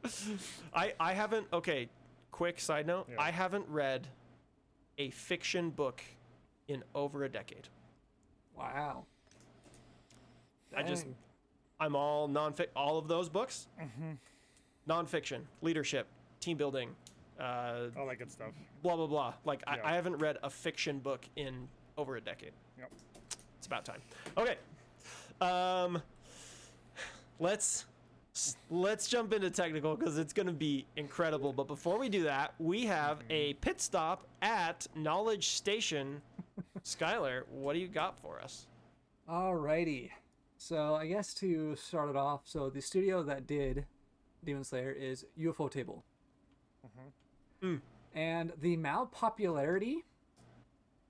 I haven't. Okay, quick side note. Yeah. I haven't read a fiction book in over a decade. Wow. I'm all non-fiction. All of those books, non-fiction, leadership, team building, all that good stuff. blah blah blah. Like Yeah. I haven't read a fiction book in over a decade. Yep. It's about time. Okay. Let's jump into technical because it's going to be incredible. But before we do that, we have a pit stop at Knowledge Station. Skyler, what do you got for us? Alrighty. So I guess to start it off, so the studio that did Demon Slayer is UFO Table. And the Mal popularity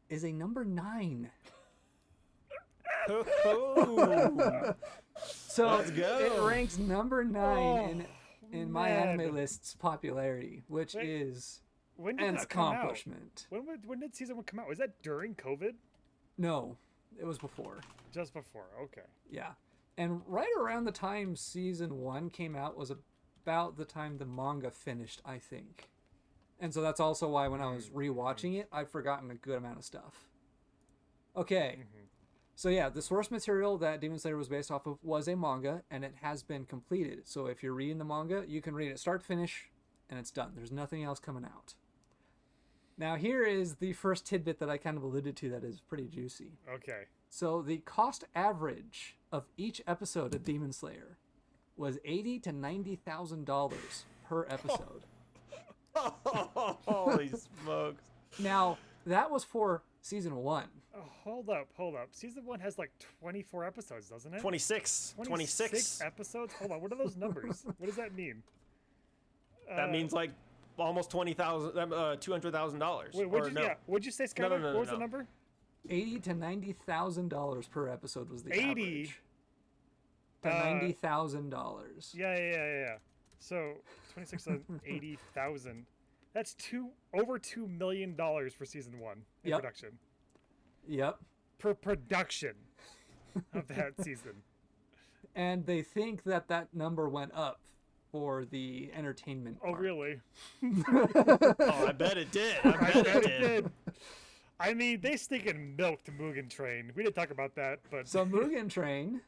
is a number 9. So Let's go. it ranks number 9 in my anime list's popularity, which is When did an that come out? accomplishment. When did season 1 come out? Was that during COVID? No, it was before. Just before. Okay. Yeah. And right around the time season 1 came out was about the time the manga finished, I think. And so that's also why when I was rewatching it, I've forgotten a good amount of stuff. Okay. So yeah, the source material that Demon Slayer was based off of was a manga, and it has been completed. So if you're reading the manga, you can read it start to finish, and it's done. There's nothing else coming out. Now here is the first tidbit that I kind of alluded to that is pretty juicy. Okay. So the cost average of each episode of Demon Slayer was $80,000 to $90,000 per episode. Holy smokes. Now, that was for season 1. Oh, hold up. Season 1 has like 24 episodes, doesn't it? 26 episodes? Hold on. What are those numbers? What does that mean? That means like almost $200,000. Wait, what'd you say, Skyler? No, what was the number? $80,000 to $90,000 per episode was the 80 average. To $90,000. Yeah. So 26 on 80,000. That's over $2 million for season 1 in production. Yep. Per production of that season. And they think that number went up for the entertainment part. Oh, really? Oh, I bet it did. I bet it did. I mean, they stick and milked Mugen Train. We didn't talk about that, but So Mugen Train,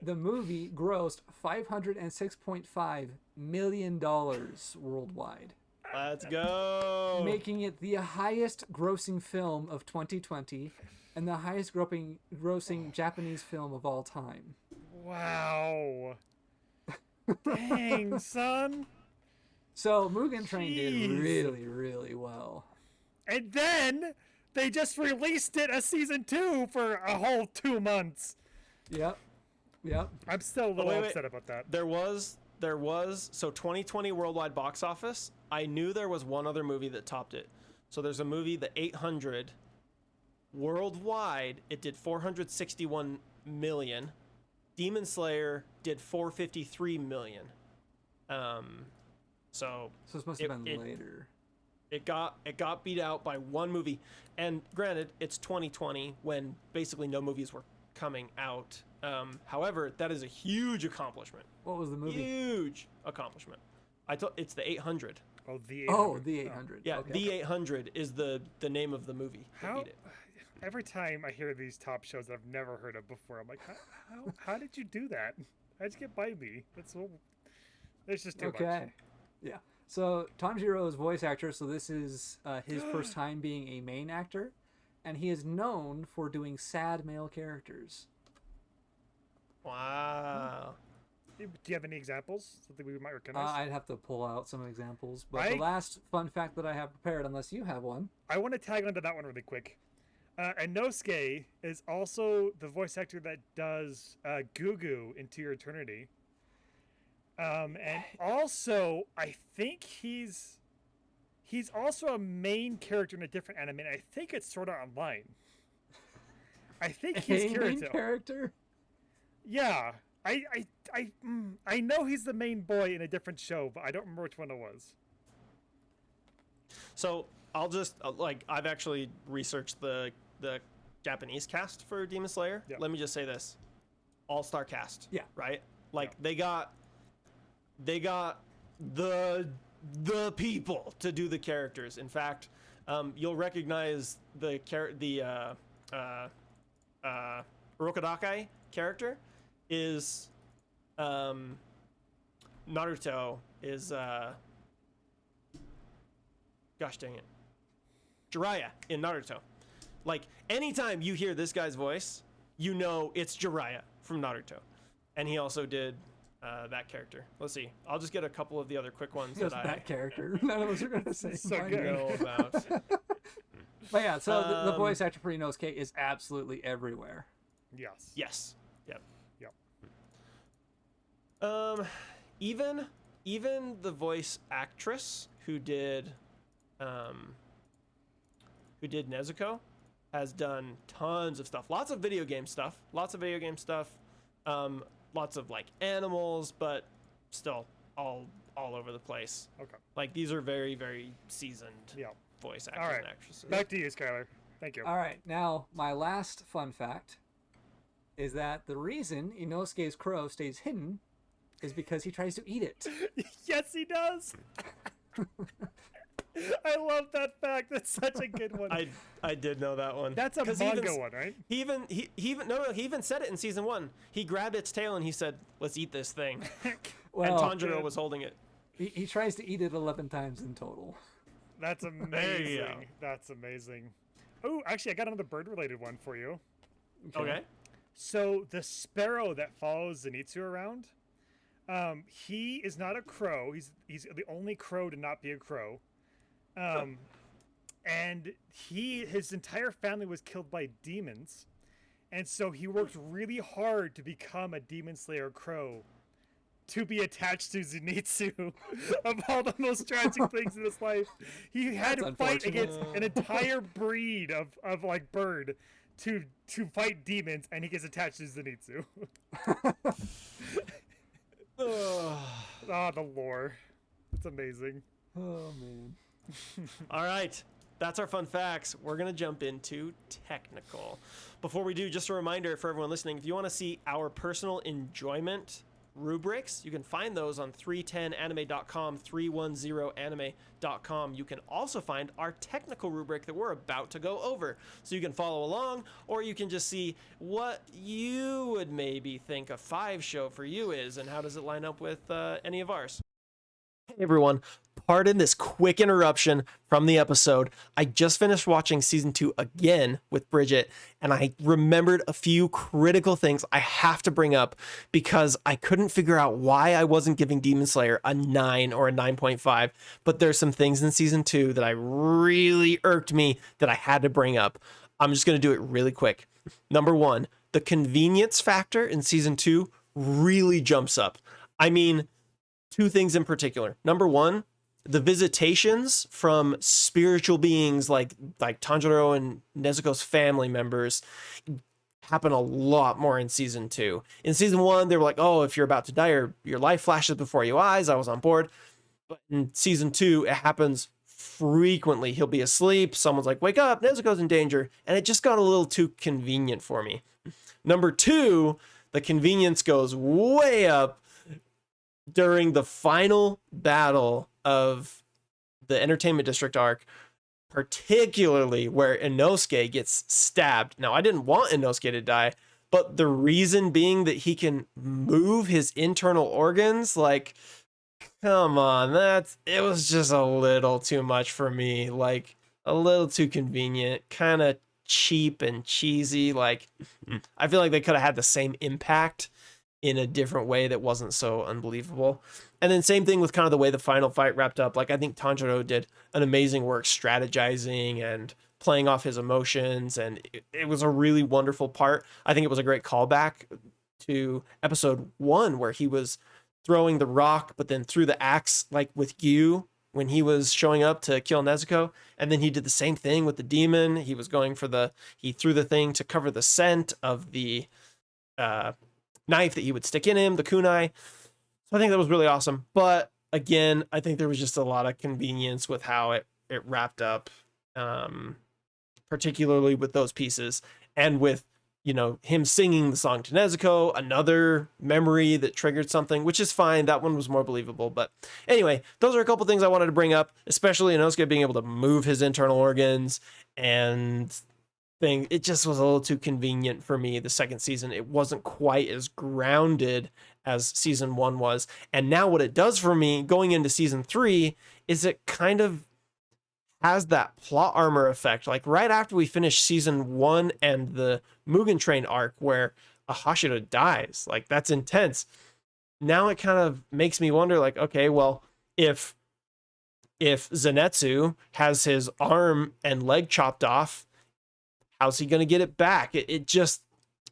the movie, grossed $506.5 million worldwide. Let's go. making it the highest grossing film of 2020 and the highest grossing Japanese film of all time. Wow. Dang, son. So Mugen Train did Jeez. really, really well. And then they just released it as season 2 for a whole 2 months. Yep. I'm still a little upset about that. There was so 2020 worldwide box office. I knew there was one other movie that topped it. So there's a movie, The 800. Worldwide, it did 461 million. Demon Slayer did 453 million. So this must have been later. It got beat out by one movie. And granted, it's 2020 when basically no movies were coming out. However, that is a huge accomplishment. What was the movie? Huge accomplishment. It's The 800. Oh, the 800. Oh, the 800. Yeah, okay. The 800 is the name of the movie. that How? beat it. Every time I hear these top shows I've never heard of before, I'm like, how did you do that? How'd you get by me? There's just too much. Okay. Yeah. So Tanjiro's voice actor. So this is his first time being a main actor, and he is known for doing sad male characters. Wow. Do you have any examples? Something we might recognize? I'd have to pull out some examples, but the last fun fact that I have prepared, unless you have one. I want to tag onto that one really quick. Inosuke is also the voice actor that does Gugu Into Your Eternity. And also, I think he's also a main character in a different anime, and I think it's Sword Art Online. I think he's A main Kirito. character? Yeah. I know he's the main boy in a different show, but I don't remember which one it was. So I'll just I've actually researched the Japanese cast for Demon Slayer. Yeah. Let me just say this: all-star cast. Yeah. Right. They got the people to do the characters. In fact, you'll recognize the Urokodake character is Naruto is gosh dang it, Jiraiya in Naruto. Like anytime you hear this guy's voice, you know it's Jiraiya from Naruto, and he also did that character. Let's see. I'll just get a couple of the other quick ones Just that character. None of us are gonna say. So my good. name. know about. But yeah, so the voice actor for Inosuke is absolutely everywhere. Yes. Yes. Yep. Yep. Even the voice actress who did Nezuko has done tons of stuff. Lots of video game stuff. Lots of like animals, but still all over the place. Okay. Like these are very, very seasoned Yeah. voice actors All right. and actresses. Back to you, Skyler. Thank you. All right, now my last fun fact is that the reason Inosuke's crow stays hidden is because he tries to eat it. Yes, he does. I love that fact. That's such a good one. I did know that one. That's a 'Cause manga one, right? He even said it in season 1. He grabbed its tail and he said, "Let's eat this thing." Well, and Tanjiro was holding it. he tries to eat it 11 times in total. That's There you amazing. go. That's amazing. Oh, actually, I got another bird-related one for you. Okay. So the sparrow that follows Zenitsu around, he is not a crow. He's the only crow to not be a crow. And his entire family was killed by demons, and so he worked really hard to become a demon slayer crow, to be attached to Zenitsu. Of all the most tragic things in his life, he had That's to fight unfortunate. against an entire breed of like bird to fight demons, and he gets attached to Zenitsu. Ah, the lore. It's amazing. Oh man. All right. That's our fun facts. We're going to jump into technical. Before we do, just a reminder for everyone listening, if you want to see our personal enjoyment rubrics, you can find those on 310anime.com, 310anime.com. You can also find our technical rubric that we're about to go over. So you can follow along, or you can just see what you would maybe think a 5 show for you is, and how does it line up with any of ours. Everyone, pardon this quick interruption from the episode. I just finished watching season 2 again with Bridget, and I remembered a few critical things I have to bring up because I couldn't figure out why I wasn't giving Demon Slayer a 9 or a 9.5, but there's some things in season 2 that I really irked me that I had to bring up. I'm just going to do it really quick. Number 1, the convenience factor in season 2 really jumps up. I mean, 2 things in particular. Number 1, the visitations from spiritual beings like Tanjiro and Nezuko's family members happen a lot more in season 2. In season 1, they were like, oh, if you're about to die or your life flashes before your eyes, I was on board. But in season 2, it happens frequently. He'll be asleep. Someone's like, wake up, Nezuko's in danger. And it just got a little too convenient for me. Number 2, the convenience goes way up during the final battle of the Entertainment District arc, particularly where Inosuke gets stabbed. Now, I didn't want Inosuke to die, but the reason being that he can move his internal organs, like, come on, it was just a little too much for me, like, a little too convenient, kind of cheap and cheesy. Like, I feel like they could have had the same impact in a different way that wasn't so unbelievable. And then same thing with kind of the way the final fight wrapped up. Like, I think Tanjiro did an amazing work strategizing and playing off his emotions, and it was a really wonderful part. I think it was a great callback to episode 1 where he was throwing the rock but then threw the axe, like with Yu when he was showing up to kill Nezuko. And then he did the same thing with the demon. He was going for he threw the thing to cover the scent of the knife that he would stick in him, the kunai. So I think that was really awesome. But again, I think there was just a lot of convenience with how it wrapped up, particularly with those pieces and with, him singing the song to Nezuko, another memory that triggered something, which is fine. That one was more believable. But anyway, those are a couple things I wanted to bring up, especially Inosuke being able to move his internal organs and thing. It just was a little too convenient for me. The second season, it wasn't quite as grounded as season 1 was. And now what it does for me going into season 3 is it kind of has that plot armor effect. Like right after we finish season 1 and the Mugen Train arc where a Hashira dies, like that's intense. Now it kind of makes me wonder, like, okay, well, if Zenitsu has his arm and leg chopped off, how's he going to get it back? It just,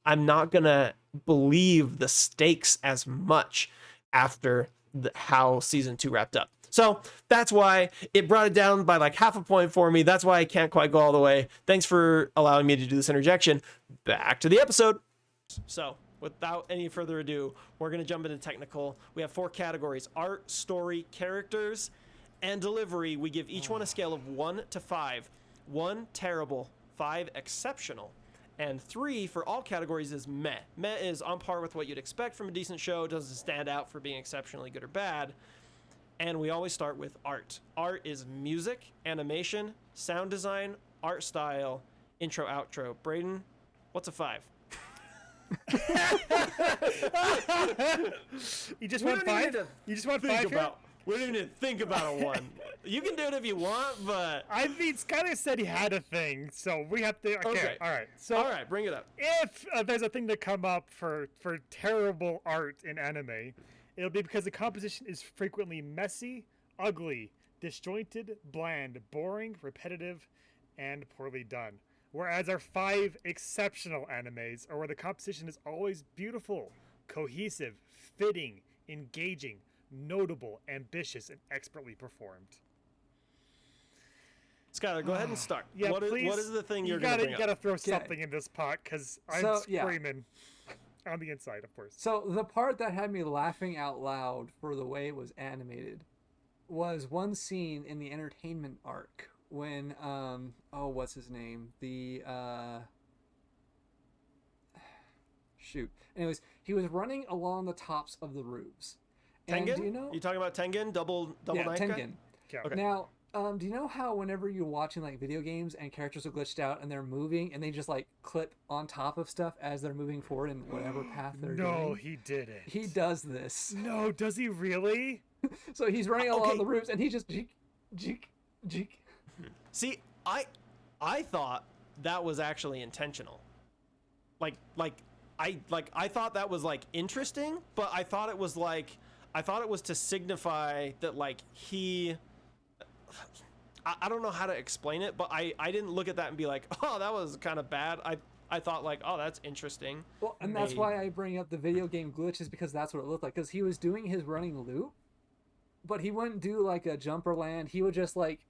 I'm not going to believe the stakes as much after how season 2 wrapped up. So that's why it brought it down by like half a point for me. That's why I can't quite go all the way. Thanks for allowing me to do this interjection. Back to the episode. So without any further ado, we're going to jump into technical. We have 4 categories: art, story, characters, and delivery. We give each one a scale of 1 to 5. 1, terrible. 5, exceptional. And 3 for all categories is meh. Meh is on par with what you'd expect from a decent show. Doesn't stand out for being exceptionally good or bad. And we always start with art. Art is music, animation, sound design, art style, intro, outro. Braden, what's a 5? You just want 5? You just want 5 here? We don't even think about a 1. You can do it if you want, but I mean, Skyler said he had a thing, so we have to. Okay. All right. So all right, bring it up. If there's a thing to come up for terrible art in anime, it'll be because the composition is frequently messy, ugly, disjointed, bland, boring, repetitive, and poorly done. Whereas our 5 exceptional animes are where the composition is always beautiful, cohesive, fitting, engaging, notable, ambitious, and expertly performed. Skyler, go ahead and start. Yeah, please. What is the thing you're going to bring up? You gotta throw something in this pot, because I'm screaming on the inside, of course. So the part that had me laughing out loud for the way it was animated was one scene in the entertainment arc when, what's his name? Anyways, he was running along the tops of the roofs. And Tengen? do you know? You talking about Tengen? Double Yeah, knife Tengen. guy? Okay. Now, do you know how whenever you're watching like video games and characters are glitched out and they're moving and they just like clip on top of stuff as they're moving forward in whatever path they're doing? No, he didn't. He does this. No, does he really? So he's running along Okay. the roofs, and he just jeek. See, I thought that was actually intentional. I thought that was like interesting, but I thought it was to signify that like he. I don't know how to explain it, but I didn't look at that and be like, oh, that was kind of bad. I thought like, oh, that's interesting. Well, and that's why I bring up the video game glitches, because that's what it looked like. Because he was doing his running loop, but he wouldn't do like a jump or land. He would just like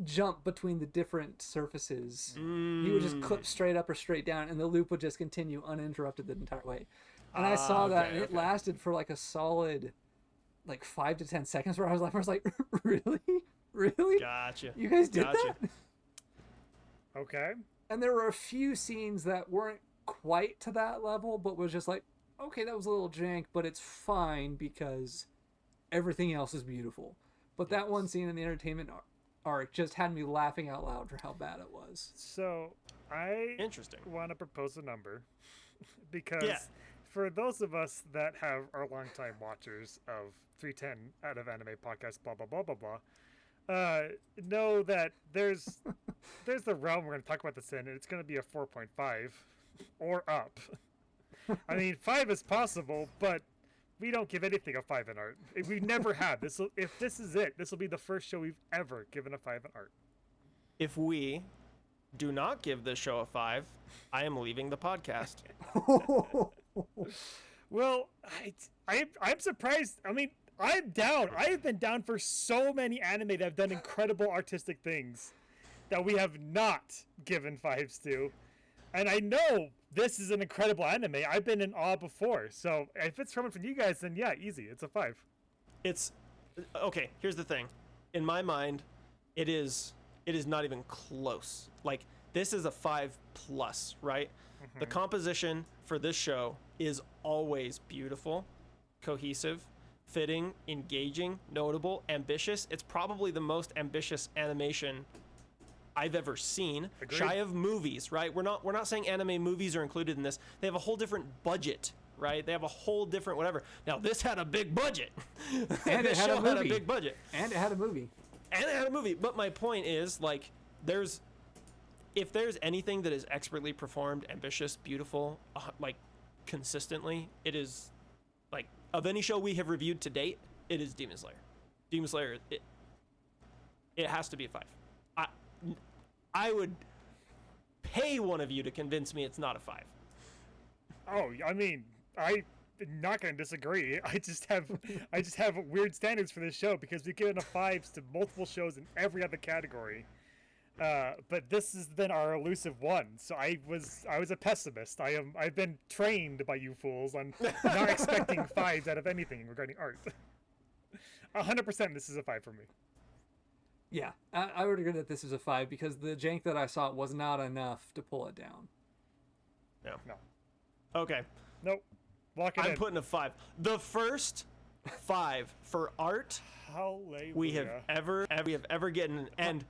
jump between the different surfaces. He would just clip straight up or straight down, and the loop would just continue uninterrupted the entire way. And I saw that, and it lasted for like a solid like 5 to 10 seconds, where I was like, really? Gotcha. You guys did that? Okay. And there were a few scenes that weren't quite to that level, but was just like, okay, that was a little jank, but it's fine because everything else is beautiful. But that one scene in the entertainment arc just had me laughing out loud for how bad it was. So I want to propose a number because for those of us that are longtime watchers of 310 out of anime podcast, blah blah blah blah blah, know that there's the realm we're going to talk about this in, and it's going to be a 4.5 or up. I mean, 5 is possible, but we don't give anything a 5 in art. We never have. If this is it, this will be the first show we've ever given a 5 in art. If we do not give this show a 5, I am leaving the podcast. Well, I'm surprised. I mean, I'm down. I have been down for so many anime that have done incredible artistic things that we have not given 5s to. And I know this is an incredible anime. I've been in awe before. So if it's coming from you guys, then yeah, easy. It's a 5. It's okay. Here's the thing. In my mind, it is not even close. Like, this is a 5+, right? Mm-hmm. The composition for this show is always beautiful, cohesive, fitting, engaging, notable, ambitious. It's probably the most ambitious animation I've ever seen. Agreed. Shy of movies, right? We're not saying anime movies are included in this. They have a whole different budget, right? They have a whole different whatever. Now, this had a big budget. And it had a movie. Had a big budget. And it had a movie. But my point is, like, if there's anything that is expertly performed, ambitious, beautiful, like, consistently, it is, like, of any show we have reviewed to date, it is Demon Slayer. Demon Slayer, it has to be a 5. I would pay one of you to convince me it's not a 5. Oh, I mean, I'm not going to disagree. I just have weird standards for this show because we've given a 5s to multiple shows in every other category. But this has been our elusive one. So I was a pessimist. I've been trained by you fools on not expecting 5s out of anything regarding art. 100% this is a 5 for me. Yeah, I would agree that this is a 5 because the jank that I saw was not enough to pull it down. No. No. Okay. Nope. Lock it in. I'm putting a 5. The first 5 for art Hallelujah. we have ever gotten, and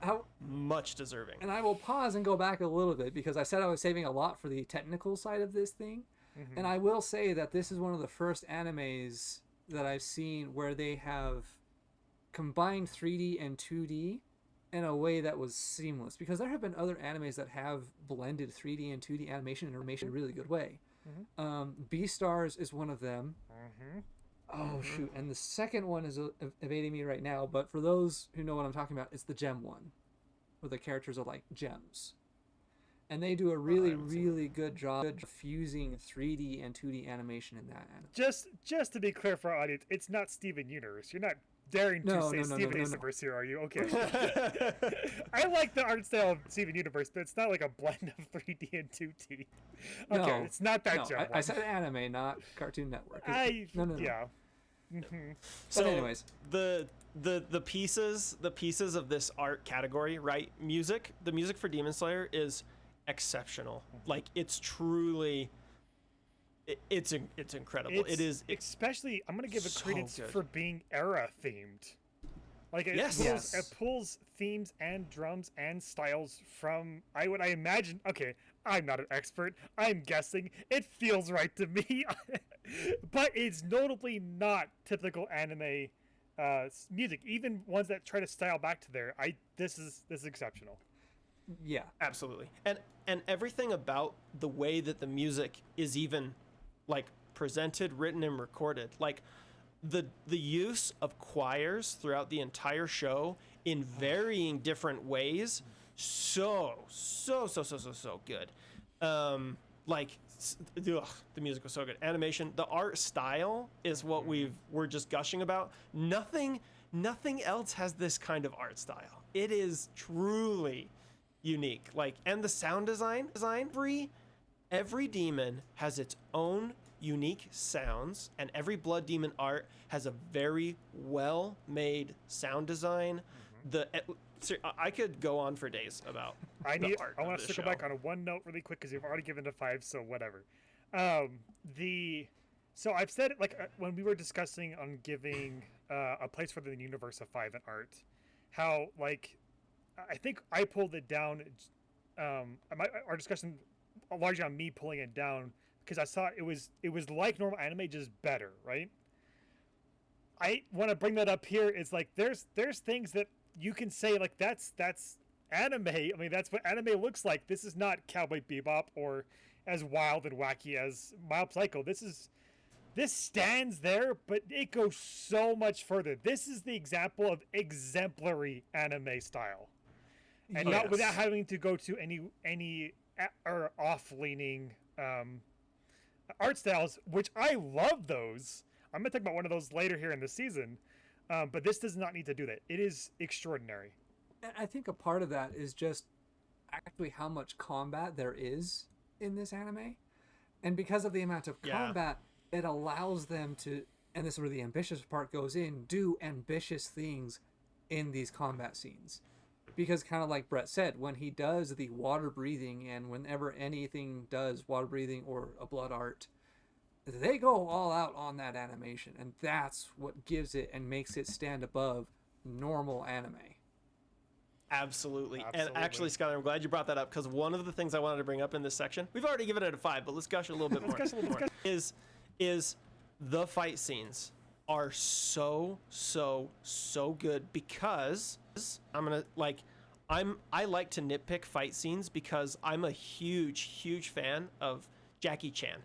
much deserving. And I will pause and go back a little bit because I said I was saving a lot for the technical side of this thing. Mm-hmm. And I will say that this is one of the first animes that I've seen where they have combined 3D and 2D in a way that was seamless, because there have been other animes that have blended 3D and 2D animation in a really good way. Mm-hmm. Beastars is one of them. Mm-hmm. Oh shoot, and the second one is evading me right now, but for those who know what I'm talking about, it's the gem one, where the characters are like gems. And they do a really good job of fusing 3D and 2D animation in that anime. Just to be clear for our audience, it's not Steven Universe. You're not daring to say Steven Universe here, are you? Okay. I like the art style of Steven Universe, but it's not like a blend of 3D and 2D. Okay, it's not that gem. I said anime, not Cartoon Network. No. Yeah. Mm-hmm. So, but anyways, the pieces of this art category, right? The music for Demon Slayer is exceptional. Like, it's truly, it's incredible. It is, especially, I'm gonna give it so credence good for being era themed. Like, it pulls themes and drums and styles from I imagine. Okay, I'm not an expert. I'm guessing. It feels right to me. but it's notably not typical anime music. Even ones that try to style back to there, this is exceptional. Yeah, Absolutely. And everything about the way that the music is even like presented, written, and recorded, like the use of choirs throughout the entire show in varying different ways, so good. The music was so good. Animation, the art style is what we're just gushing about. Nothing else has this kind of art style. It is truly unique. Like, and the sound design. Every demon has its own unique sounds, and every blood demon art has a very well made sound design. I could go on for days about I art. want to circle back on one note really quick because you've already given it a 5, so whatever. So I've said it when we were discussing on giving a place for the universe of 5 in art, how like I think I pulled it down. Our discussion largely on me pulling it down because I saw it was like normal anime, just better, right? I want to bring that up here. Is like there's things that you can say like that's anime. I mean, that's what anime looks like. This is not Cowboy Bebop or as wild and wacky as Mob Psycho. This stands there, but it goes so much further. This is the example of exemplary anime style, and not without having to go to any or off-leaning art styles, which I love those. I'm going to talk about one of those later here in the season, but this does not need to do that. It is extraordinary. I think a part of that is just actually how much combat there is in this anime. And because of the amount of combat, it allows them to, and this is where the ambitious part goes in, do ambitious things in these combat scenes. Because kind of like Brett said, when he does the water breathing, and whenever anything does water breathing or a blood art, they go all out on that animation. And that's what gives it and makes it stand above normal anime. Absolutely. And actually, Skyler, I'm glad you brought that up, because one of the things I wanted to bring up in this section, we've already given it a 5, but let's gush a little bit more. Is the fight scenes are so good, because I like to nitpick fight scenes because I'm a huge fan of Jackie Chan.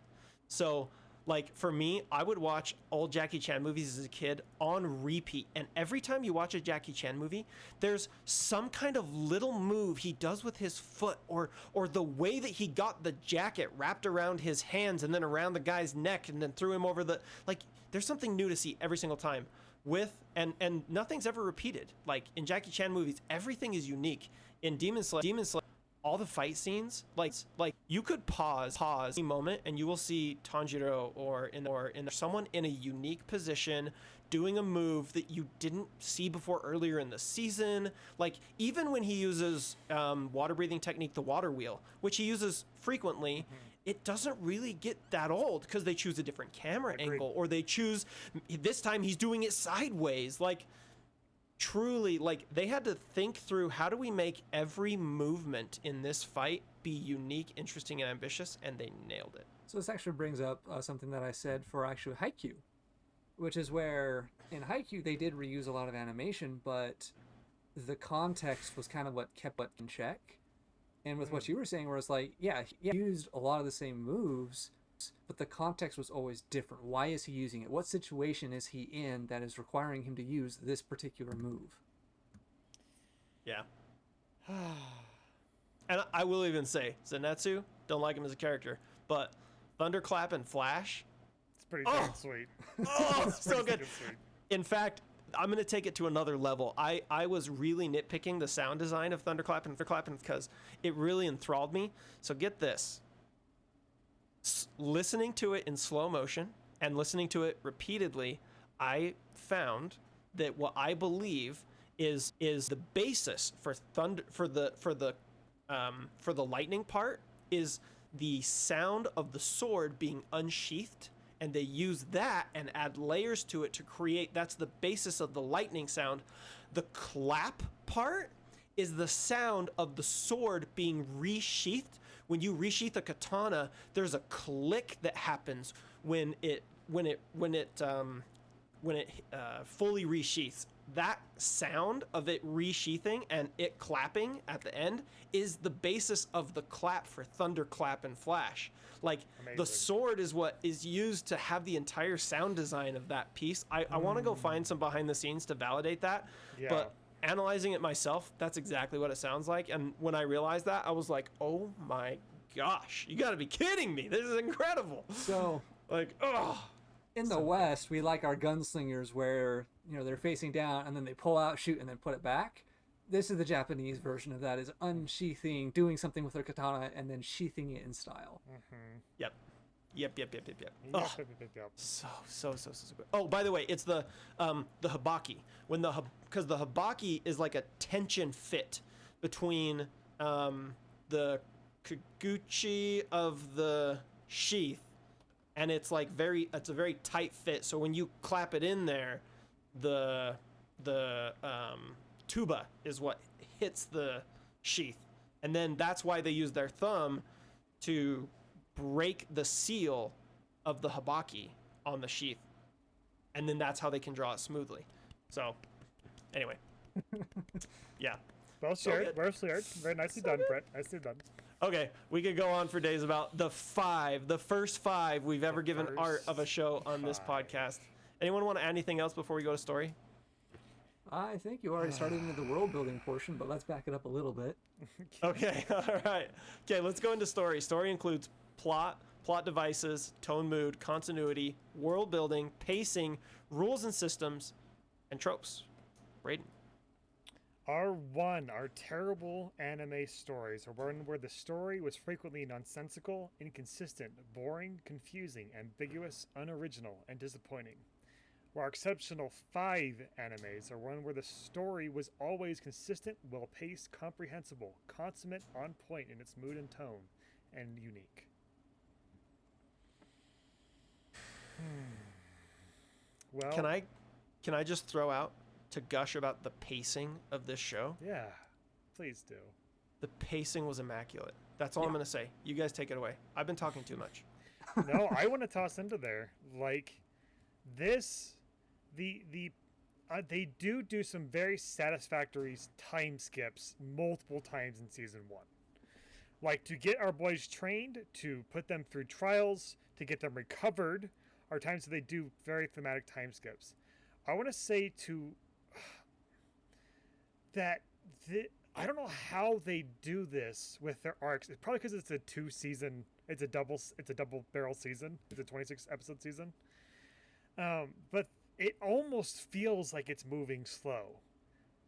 So like for me, I would watch old Jackie Chan movies as a kid on repeat. And every time you watch a Jackie Chan movie, there's some kind of little move he does with his foot, or the way that he got the jacket wrapped around his hands and then around the guy's neck and then threw him over the, like, there's something new to see every single time and nothing's ever repeated. Like in Jackie Chan movies, everything is unique. In Demon Slayer, all the fight scenes, like you could pause a moment and you will see Tanjiro or someone in a unique position doing a move that you didn't see before earlier in the season. Like even when he uses water breathing technique, the water wheel, which he uses frequently, it doesn't really get that old because they choose a different camera angle, or they choose, this time he's doing it sideways. Like truly, like they had to think through, how do we make every movement in this fight be unique, interesting, and ambitious, and they nailed it. So this actually brings up something that I said for actually Haikyuu, which is where in Haikyuu they did reuse a lot of animation, but the context was kind of what kept it in check. And with what you were saying, where it's like, yeah, he used a lot of the same moves, but the context was always different. Why is he using it? What situation is he in that is requiring him to use this particular move? Yeah. And I will even say, Zenitsu, don't like him as a character, but Thunderclap and Flash, it's pretty damn sweet. Oh, so good. In fact, I'm going to take it to another level. I was really nitpicking the sound design of Thunderclap because it really enthralled me. So get this. Listening to it in slow motion and listening to it repeatedly, I found that what I believe is the basis for the lightning part is the sound of the sword being unsheathed, and they use that and add layers to it to create, that's the basis of the lightning sound. The clap part is the sound of the sword being resheathed, when you resheath a katana, there's a click that happens when it fully resheaths. That sound of it resheathing and it clapping at the end is the basis of the clap for thunderclap and flash. Like, Amazing. the sword is what is used to have the entire sound design of that piece. I want to go find some behind the scenes to validate that, Yeah. but analyzing it myself, that's exactly what it sounds like. And when I realized that, I was like, oh my gosh, you got to be kidding me. This is incredible. So Like, oh. in the West, we like our gunslingers where, they're facing down and then they pull out, shoot, and then put it back. This is the Japanese version of that, is unsheathing, doing something with their katana, and then sheathing it in style. Yep. Yep. Yep. So good. Oh, by the way, it's the habaki. Because the habaki is like a tension fit between the kaguchi of the sheath, and it's like it's a very tight fit. So when you clap it in there, the tuba is what hits the sheath, and then that's why they use their thumb to break the seal of the habaki on the sheath, and then that's how they can draw it smoothly. So anyway, yeah. Well shared. good. Well shared. Very nicely done, Brett. Nicely done. Okay, we could go on for days about the first five we've ever given art of a show on this podcast. Anyone want to add anything else before we go to story? I think you already started into the world building portion, but let's back it up a little bit. Okay, all right. Okay, let's go into story. Story includes plot devices, tone, mood, continuity, world building, pacing, rules and systems, and tropes. Braden. R1 are terrible anime stories, or one where the story was frequently nonsensical, inconsistent, boring, confusing, ambiguous, unoriginal, and disappointing. While exceptional 5 animes are one where the story was always consistent, well-paced, comprehensible, consummate, on point in its mood and tone, and unique. Well, Can I just throw out to gush about the pacing of this show? yeah, please do. The pacing was immaculate. That's all I'm going to say. You guys take it away. I've been talking too much. No, I want to toss into there. Like, this, they do some very satisfactory time skips multiple times in season 1. Like, to get our boys trained, to put them through trials, to get them recovered, are times that they do very thematic time skips. I want to say that I don't know how they do this with their arcs. It's probably because it's a 2-season, it's a double barrel season. It's a 26 episode season. But it almost feels like it's moving slow,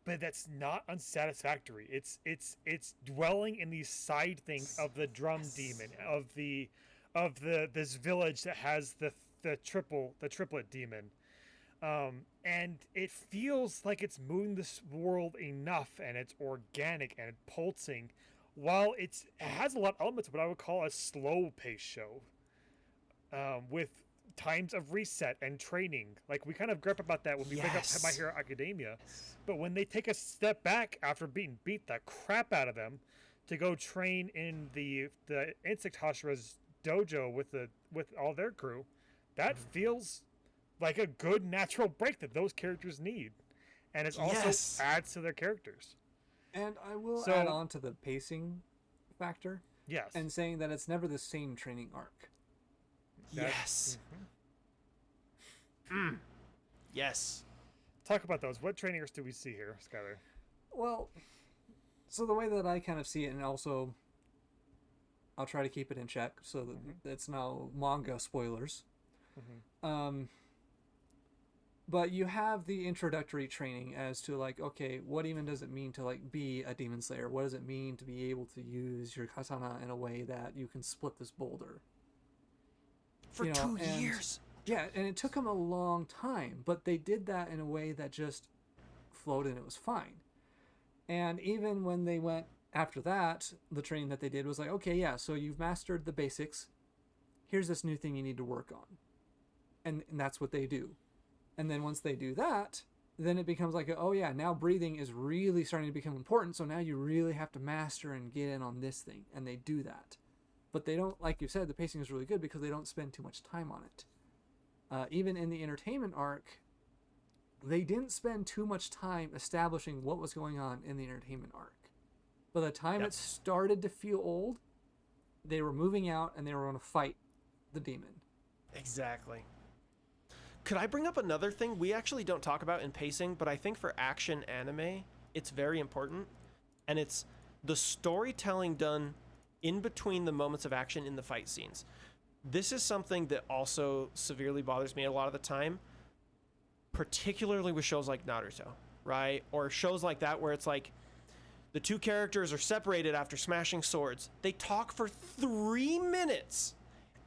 but that's not unsatisfactory. It's dwelling in these side things of the drum demon, of this village that has the triplet demon. And it feels like it's moving this world enough, and it's organic and pulsing, while it has a lot of elements of what I would call a slow-paced show, with times of reset and training. Like, we kind of grip about that when we pick up My Hero Academia, but when they take a step back after being beat the crap out of them to go train in the Insect Hashira's dojo with all their crew, that feels like a good natural break that those characters need, and it also adds to their characters. And I will add on to the pacing factor. Yes. And saying that it's never the same training arc. Yes. Yes. Talk about those. What training arcs do we see here, Skyler? Well, so the way that I kind of see it, and also I'll try to keep it in check so that it's no manga spoilers. But you have the introductory training as to, like, okay, what even does it mean to, like, be a demon slayer? What does it mean to be able to use your katana in a way that you can split this boulder? For 2 years. Yeah, and it took them a long time, but they did that in a way that just flowed and it was fine. And even when they went after that, the training that they did was like, okay, yeah, so you've mastered the basics. Here's this new thing you need to work on. And that's what they do. And then once they do that, then it becomes like, oh yeah, now breathing is really starting to become important. So now you really have to master and get in on this thing. And they do that. but they don't, like you said, the pacing is really good because they don't spend too much time on it. Even in the entertainment arc, they didn't spend too much time establishing what was going on in the entertainment arc. By the time it started to feel old, they were moving out and they were going to fight the demon. Exactly. Could I bring up another thing we actually don't talk about in pacing, but I think for action anime, it's very important, and it's the storytelling done in between the moments of action in the fight scenes. This is something that also severely bothers me a lot of the time, particularly with shows like Naruto, right? Or shows like that where it's like the two characters are separated after smashing swords. They talk for 3 minutes,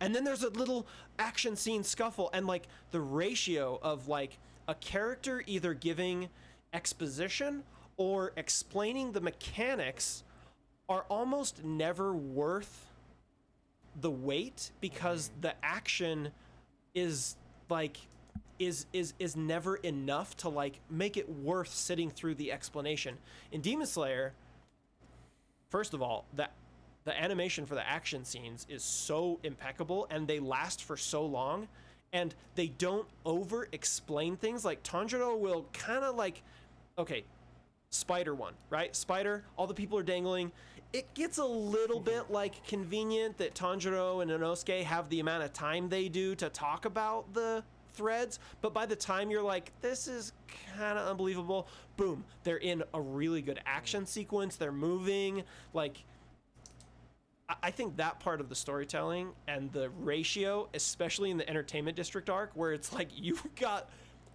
and then there's a little action scene scuffle, and like the ratio of like a character either giving exposition or explaining the mechanics are almost never worth the wait, because the action is like is never enough to like make it worth sitting through the explanation. In Demon Slayer, first of all, the animation for the action scenes is so impeccable, and they last for so long, and they don't over explain things. Like Tanjiro will kind of like, okay, Spider one, right? Spider, all the people are dangling. It gets a little bit like convenient that Tanjiro and Inosuke have the amount of time they do to talk about the threads, but by the time you're like, this is kind of unbelievable, boom, they're in a really good action sequence, they're moving. Like, I think that part of the storytelling and the ratio, especially in the entertainment district arc, where it's like you've got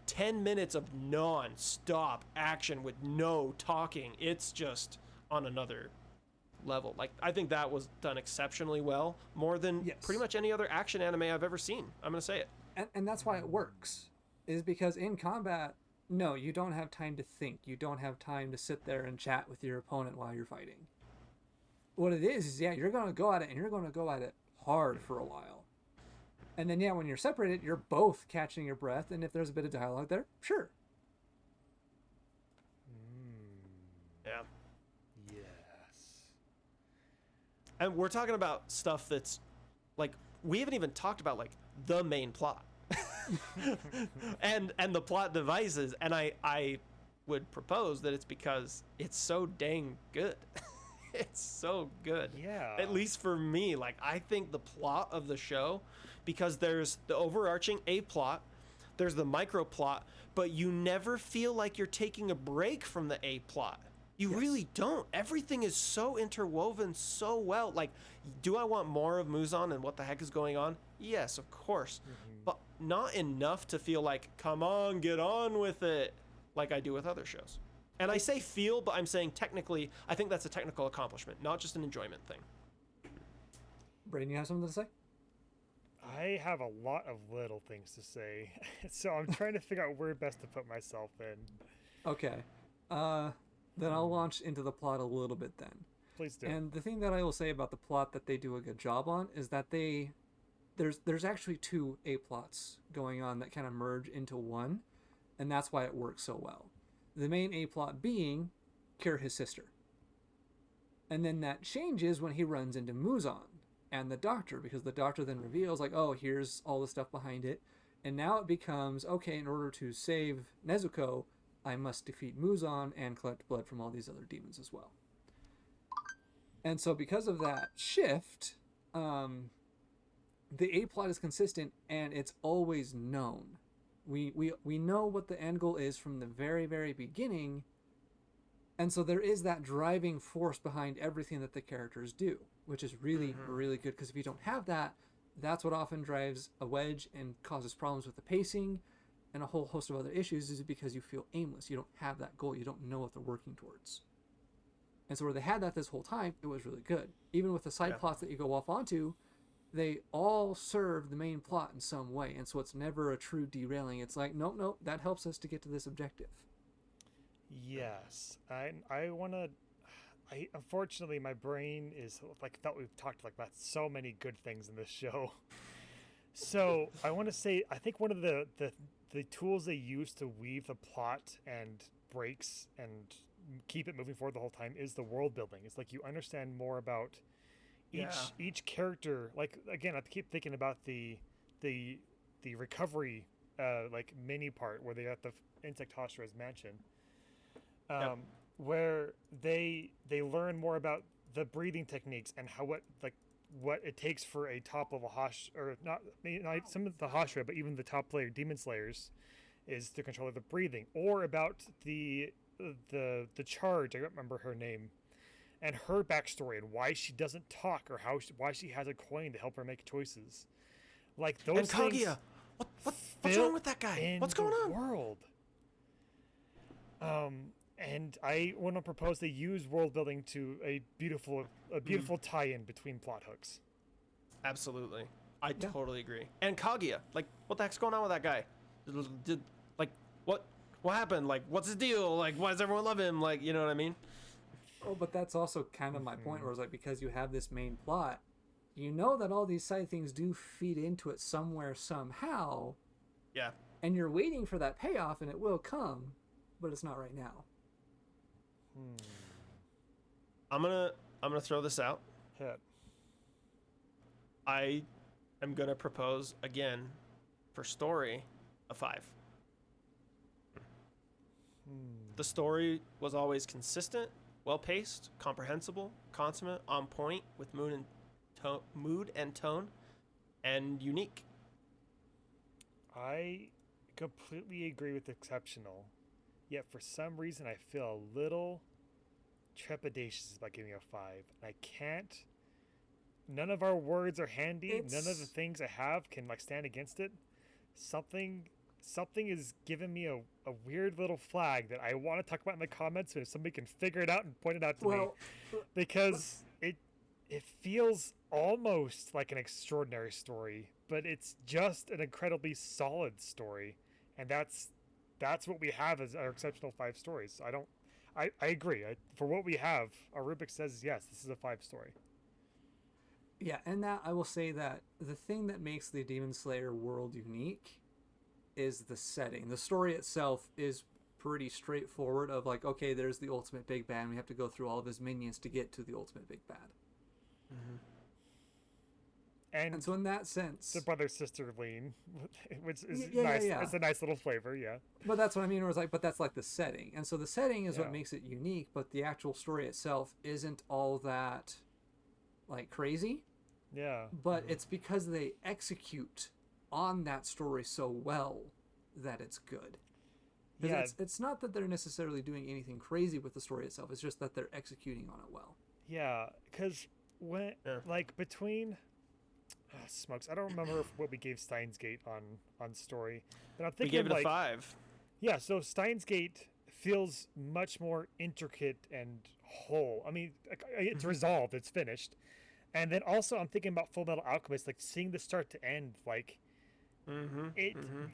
10 minutes of non-stop action with no talking, it's just on another level. Like, I think that was done exceptionally well, more than pretty much any other action anime I've ever seen. I'm gonna say it. And that's why it works, is because in combat, no, you don't have time to think. You don't have time to sit there and chat with your opponent while you're fighting. What it is you're going to go at it, and you're going to go at it hard for a while. And then, when you're separated, you're both catching your breath, and if there's a bit of dialogue there, sure. Yeah. Yes. And we're talking about stuff that's, like, we haven't even talked about, like, the main plot. and the plot devices, and I would propose that it's because it's so dang good. It's so good. Yeah. At least for me, like, I think the plot of the show, because there's the overarching A plot, there's the micro plot, but you never feel like you're taking a break from the A plot. You really don't. Everything is so interwoven so well. Like, do I want more of Muzan and what the heck is going on? Yes, of course. But not enough to feel like, come on, get on with it, like I do with other shows. And I say feel, but I'm saying technically, I think that's a technical accomplishment, not just an enjoyment thing. Brayden, you have something to say? I have a lot of little things to say, so I'm trying to figure out where best to put myself in. Okay. Then I'll launch into the plot a little bit then. Please do. And the thing that I will say about the plot that they do a good job on is that there's actually 2 A plots going on that kind of merge into one, and that's why it works so well. The main A plot being cure his sister. And then that changes when he runs into Muzan and the doctor, because the doctor then reveals, like, oh, here's all the stuff behind it. And now it becomes, okay, in order to save Nezuko, I must defeat Muzan and collect blood from all these other demons as well. And so because of that shift, the A plot is consistent, and it's always known. We know what the end goal is from the very, very beginning, and so there is that driving force behind everything that the characters do, which is really, really good, because if you don't have that, that's what often drives a wedge and causes problems with the pacing and a whole host of other issues, is because you feel aimless. You don't have that goal. You don't know what they're working towards. And so where they had that this whole time, it was really good. Even with the side plots that you go off onto, they all serve the main plot in some way, and so it's never a true derailing. It's like, nope, that helps us to get to this objective. Yes, I want to. Unfortunately, my brain is like, felt we've talked like about so many good things in this show. So I want to say, I think one of the tools they use to weave the plot and breaks and keep it moving forward the whole time is the world building. It's like you understand more about each character, like again, I keep thinking about the recovery like mini part where they at the insect Hashira's mansion, where they learn more about the breathing techniques and how what it takes for a top level not some of the Hashira, but even the top player demon slayers is to control the breathing, or about the charge. I don't remember her name, and her backstory and why she doesn't talk, or why she has a coin to help her make choices. Like those and things. Kaguya, what's wrong with that guy? What's going on? World. And I want to propose they use world building to a beautiful tie-in between plot hooks. Absolutely, I totally agree. And Kaguya, like, what the heck's going on with that guy? What happened? Like, what's his deal? Like, why does everyone love him? Like, you know what I mean? Oh, but that's also kind of my point, where it's like, because you have this main plot, you know that all these side things do feed into it somewhere, somehow. Yeah. And you're waiting for that payoff, and it will come, but it's not right now. I'm gonna throw this out. Hit. I am gonna propose again for story a 5. The story was always consistent, well-paced, comprehensible, consummate, on point, with mood and tone, and unique. I completely agree with exceptional, yet for some reason I feel a little trepidatious about giving a 5. I can't. None of our words are handy. None of the things I have can like stand against it. Something is giving me a weird little flag that I want to talk about in the comments, and if somebody can figure it out and point it out to me, because it feels almost like an extraordinary story, but it's just an incredibly solid story, and that's what we have as our exceptional 5 stories. I agree. For what we have, our rubric says yes, this is a 5 story. Yeah, and that I will say that the thing that makes the Demon Slayer world unique is the setting. The story itself is pretty straightforward, of like, okay, there's the ultimate big bad, and we have to go through all of his minions to get to the ultimate big bad. And so in that sense, the brother-sister lean, which is yeah, nice. Yeah. It's a nice little flavor, yeah. But that's what I mean. It was like, but that's like the setting, and so the setting is what Yeah. makes it unique. But the actual story itself isn't all that like crazy. Yeah. But it's because they execute on that story so well that it's good. Yeah. It's not that they're necessarily doing anything crazy with the story itself. It's just that they're executing on it well. Yeah, because when like between smokes, I don't remember what we gave Steins Gate on story, but I'm thinking We gave it like, a 5. Yeah, so Steins Gate feels much more intricate and whole. I mean, it's resolved, it's finished. And then also I'm thinking about Full Metal Alchemist, like seeing the start to end, like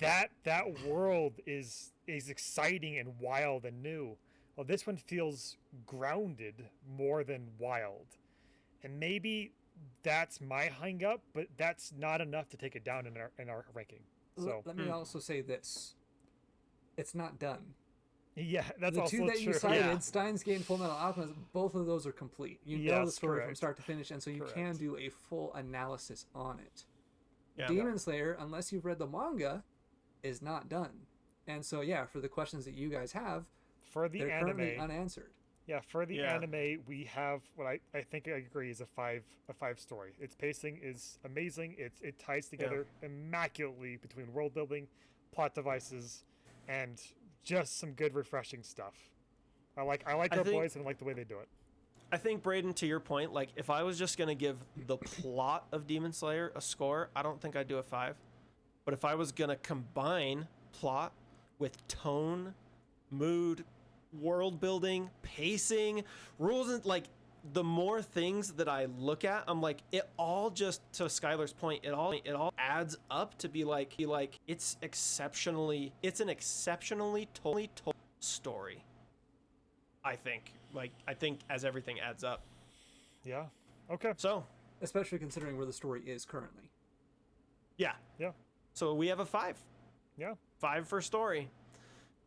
that world is exciting and wild and new. Well, this one feels grounded more than wild. And maybe that's my hang up, but that's not enough to take it down in our ranking. So let me also say this: it's not done. Yeah, that's the also two that true. you cited, Yeah. Steins Gate and Full Metal Alchemist, both of those are complete. You know the Yes, story from correct. start to finish, and so you Correct. can do a full analysis on it. Yeah. Demon Slayer, unless you've read the manga, is not done. And so, yeah, for the questions that you guys have, For the they're currently anime, unanswered. yeah, for the Yeah. anime, we have what I think I agree is a five story. Its pacing is amazing. It ties together immaculately between world building, plot devices, and just some good refreshing stuff. I like our boys, and I like the way they do it. I think, Braden, to your point, like, if I was just going to give the plot of Demon Slayer a score, I don't think I'd do a 5. But if I was going to combine plot with tone, mood, world building, pacing, rules, and like the more things that I look at, I'm like, it all just, to Skyler's point, it all adds up to be like it's an exceptionally told story. I think as everything adds up. Yeah. Okay. So, Especially considering where the story is currently. yeah. Yeah. So we have a 5. Yeah. 5 for story.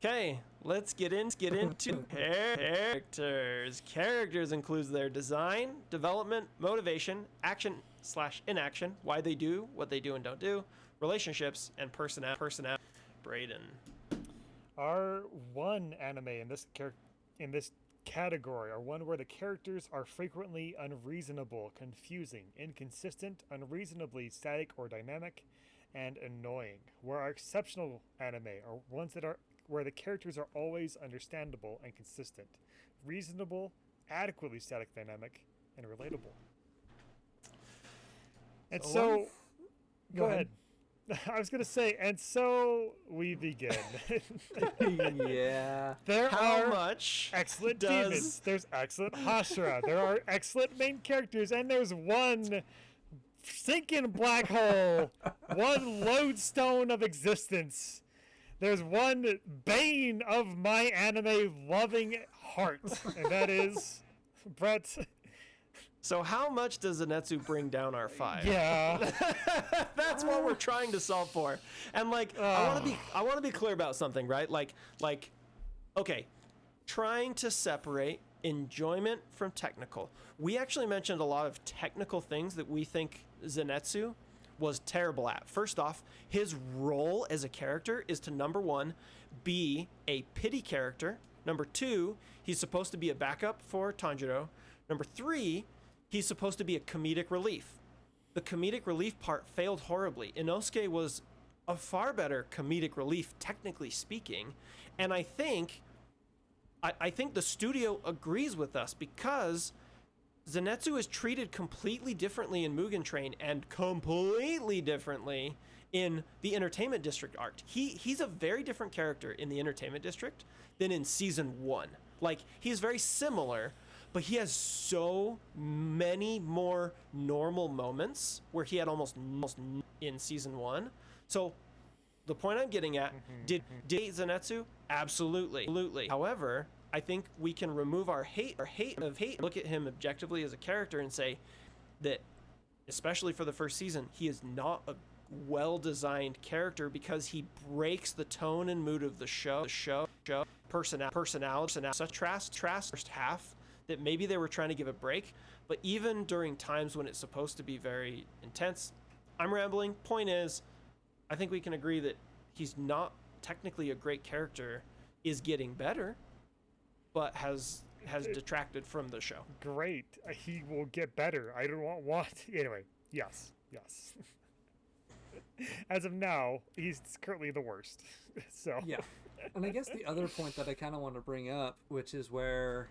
Okay, let's get into characters. Characters includes their design, development, motivation, action / inaction, why they do what they do and don't do, relationships, and personnel. Brayden. Our one anime in this category are one where the characters are frequently unreasonable, confusing, inconsistent, unreasonably static or dynamic, and annoying. Where our exceptional anime are ones that are where the characters are always understandable and consistent, reasonable, adequately static, dynamic, and relatable. And so go ahead. I was going to say, and so we begin. Yeah. There How are much excellent does- demons. There's excellent Hashira. There are excellent main characters, and there's one sinking black hole, one lodestone of existence. There's one bane of my anime loving heart, and that is Brett. So how much does Zenitsu bring down our 5? Yeah. That's what we're trying to solve for. And like, I want to be clear about something, right? Like, okay, trying to separate enjoyment from technical. We actually mentioned a lot of technical things that we think Zenitsu was terrible at. First off, his role as a character is to, number 1, be a pity character. Number 2, he's supposed to be a backup for Tanjiro. Number 3, he's supposed to be a comedic relief. The comedic relief part failed horribly. Inosuke was a far better comedic relief, technically speaking. And I think the studio agrees with us, because Zenitsu is treated completely differently in Mugen Train and completely differently in the Entertainment District arc. He's a very different character in the Entertainment District than in season 1. Like, he's very similar, but he has so many more normal moments where he had almost in season 1. So the point I'm getting at, did Zenitsu? Absolutely. However, I think we can remove our hate, look at him objectively as a character and say that, especially for the first season, he is not a well-designed character because he breaks the tone and mood of the show, personality, such trash first half that maybe they were trying to give a break, but even during times when it's supposed to be very intense. I'm rambling. Point is, I think we can agree that he's not technically a great character, is getting better, but has detracted from the show. Great. He will get better. I don't want anyway. Yes. As of now, he's currently the worst. So Yeah. And I guess the other point that I kind of want to bring up, which is where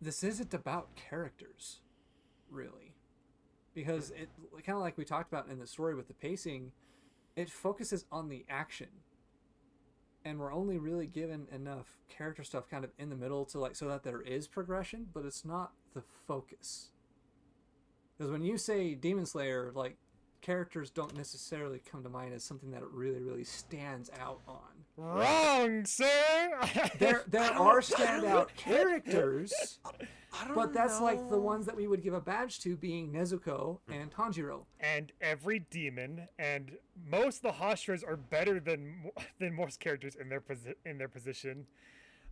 this isn't about characters, really. Because it, kind of like we talked about in the story with the pacing, it focuses on the action. And we're only really given enough character stuff kind of in the middle to like, so that there is progression, but it's not the focus. Because when you say Demon Slayer, like, characters don't necessarily come to mind as something that it really, really stands out on. Wrong, sir. There are standout characters, I don't but that's know. like the ones that we would give a badge to, being Nezuko and Tanjiro. And every demon, and most of the Hashiras are better than most characters in their position.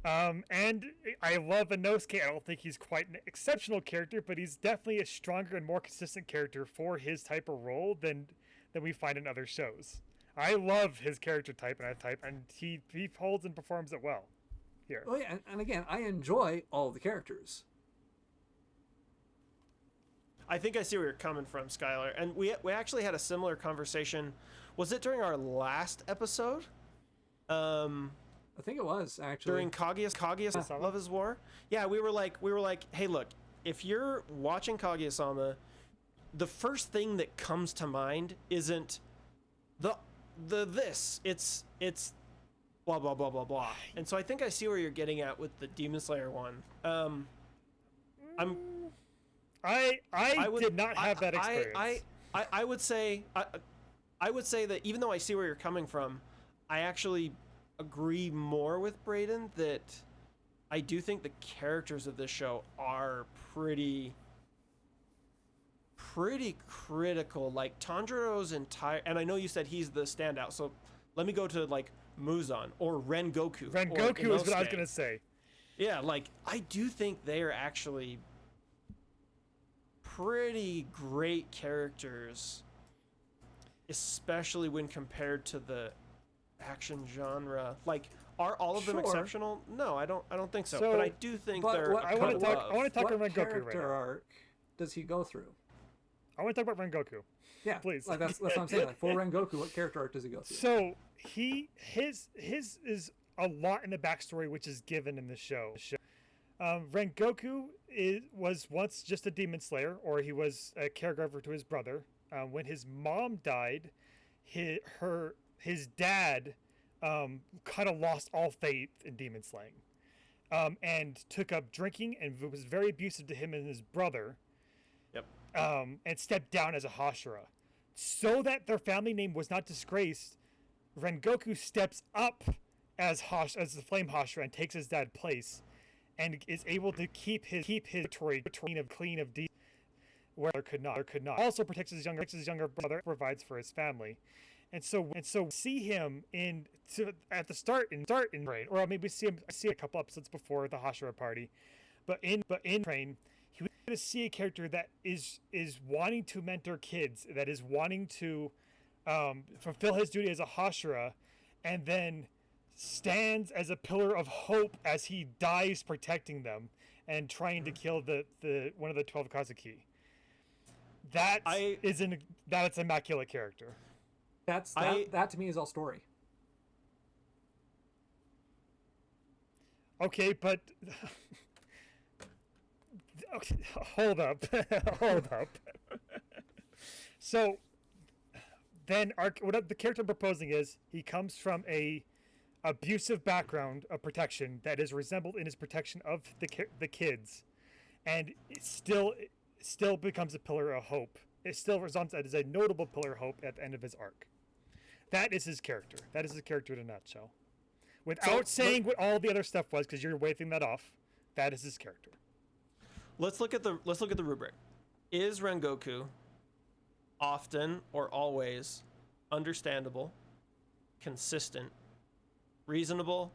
And I love Inosuke. I don't think he's quite an exceptional character, but he's definitely a stronger and more consistent character for his type of role than we find in other shows. I love his character type and he holds and performs it well here. Oh yeah, and again, I enjoy all the characters. I think I see where you're coming from, Skyler. And we actually had a similar conversation. Was it during our last episode? I think it was actually During Kaguya Love is War? Yeah, we were like, hey, look, if you're watching Kaguya-sama, the first thing that comes to mind isn't it's blah blah blah blah blah. And so I think I see where you're getting at with the Demon Slayer one. I did not have that experience. I would say that even though I see where you're coming from, I actually agree more with Brayden that I do think the characters of this show are pretty critical. Like Tanjiro's entire, and I know you said he's the standout, so let me go to like Muzan or Rengoku. Rengoku or is what I was Inosuke. gonna say. Yeah, like I do think they are actually pretty great characters, especially when compared to the action genre. Like, are all of them Sure. exceptional? No, I don't think so. So- but I do think but they're. what- a I want to cut talk. above. I want to talk What about Rengoku right character now. arc does he go through? I want to talk about Rengoku. Yeah, Please. Like that's what I'm saying. Like for Rengoku, what character arc does he go through? So his is a lot in the backstory which is given in the show. Rengoku was once just a demon slayer, or he was a caregiver to his brother. When his mom died, his dad kind of lost all faith in demon slaying, and took up drinking and was very abusive to him and his brother. Yep. And stepped down as a Hashira. So that their family name was not disgraced, Rengoku steps up as the Flame Hashira and takes his dad's place, and is able to keep his territory clean of D, where there could not. Also protects his younger brother, provides for his family, and so see him at the start in Train, or maybe see a couple episodes before the Hashira party, but in Train. He was going to see a character that is wanting to mentor kids, that is wanting to fulfill his duty as a Hashira, and then stands as a pillar of hope as he dies protecting them and trying to kill the one of the 12 Kazuki. That's immaculate character. That to me is all story. Okay, but okay, hold up. So then what the character I'm proposing is he comes from a abusive background of protection that is resembled in his protection of the kids, and it still becomes a pillar of hope. It still results as a notable pillar of hope at the end of his arc. That is his character. That is his character in a nutshell. Without saying what all the other stuff was, because you're waving that off, that is his character. Let's look at the rubric. Is Rengoku often or always understandable, consistent, reasonable,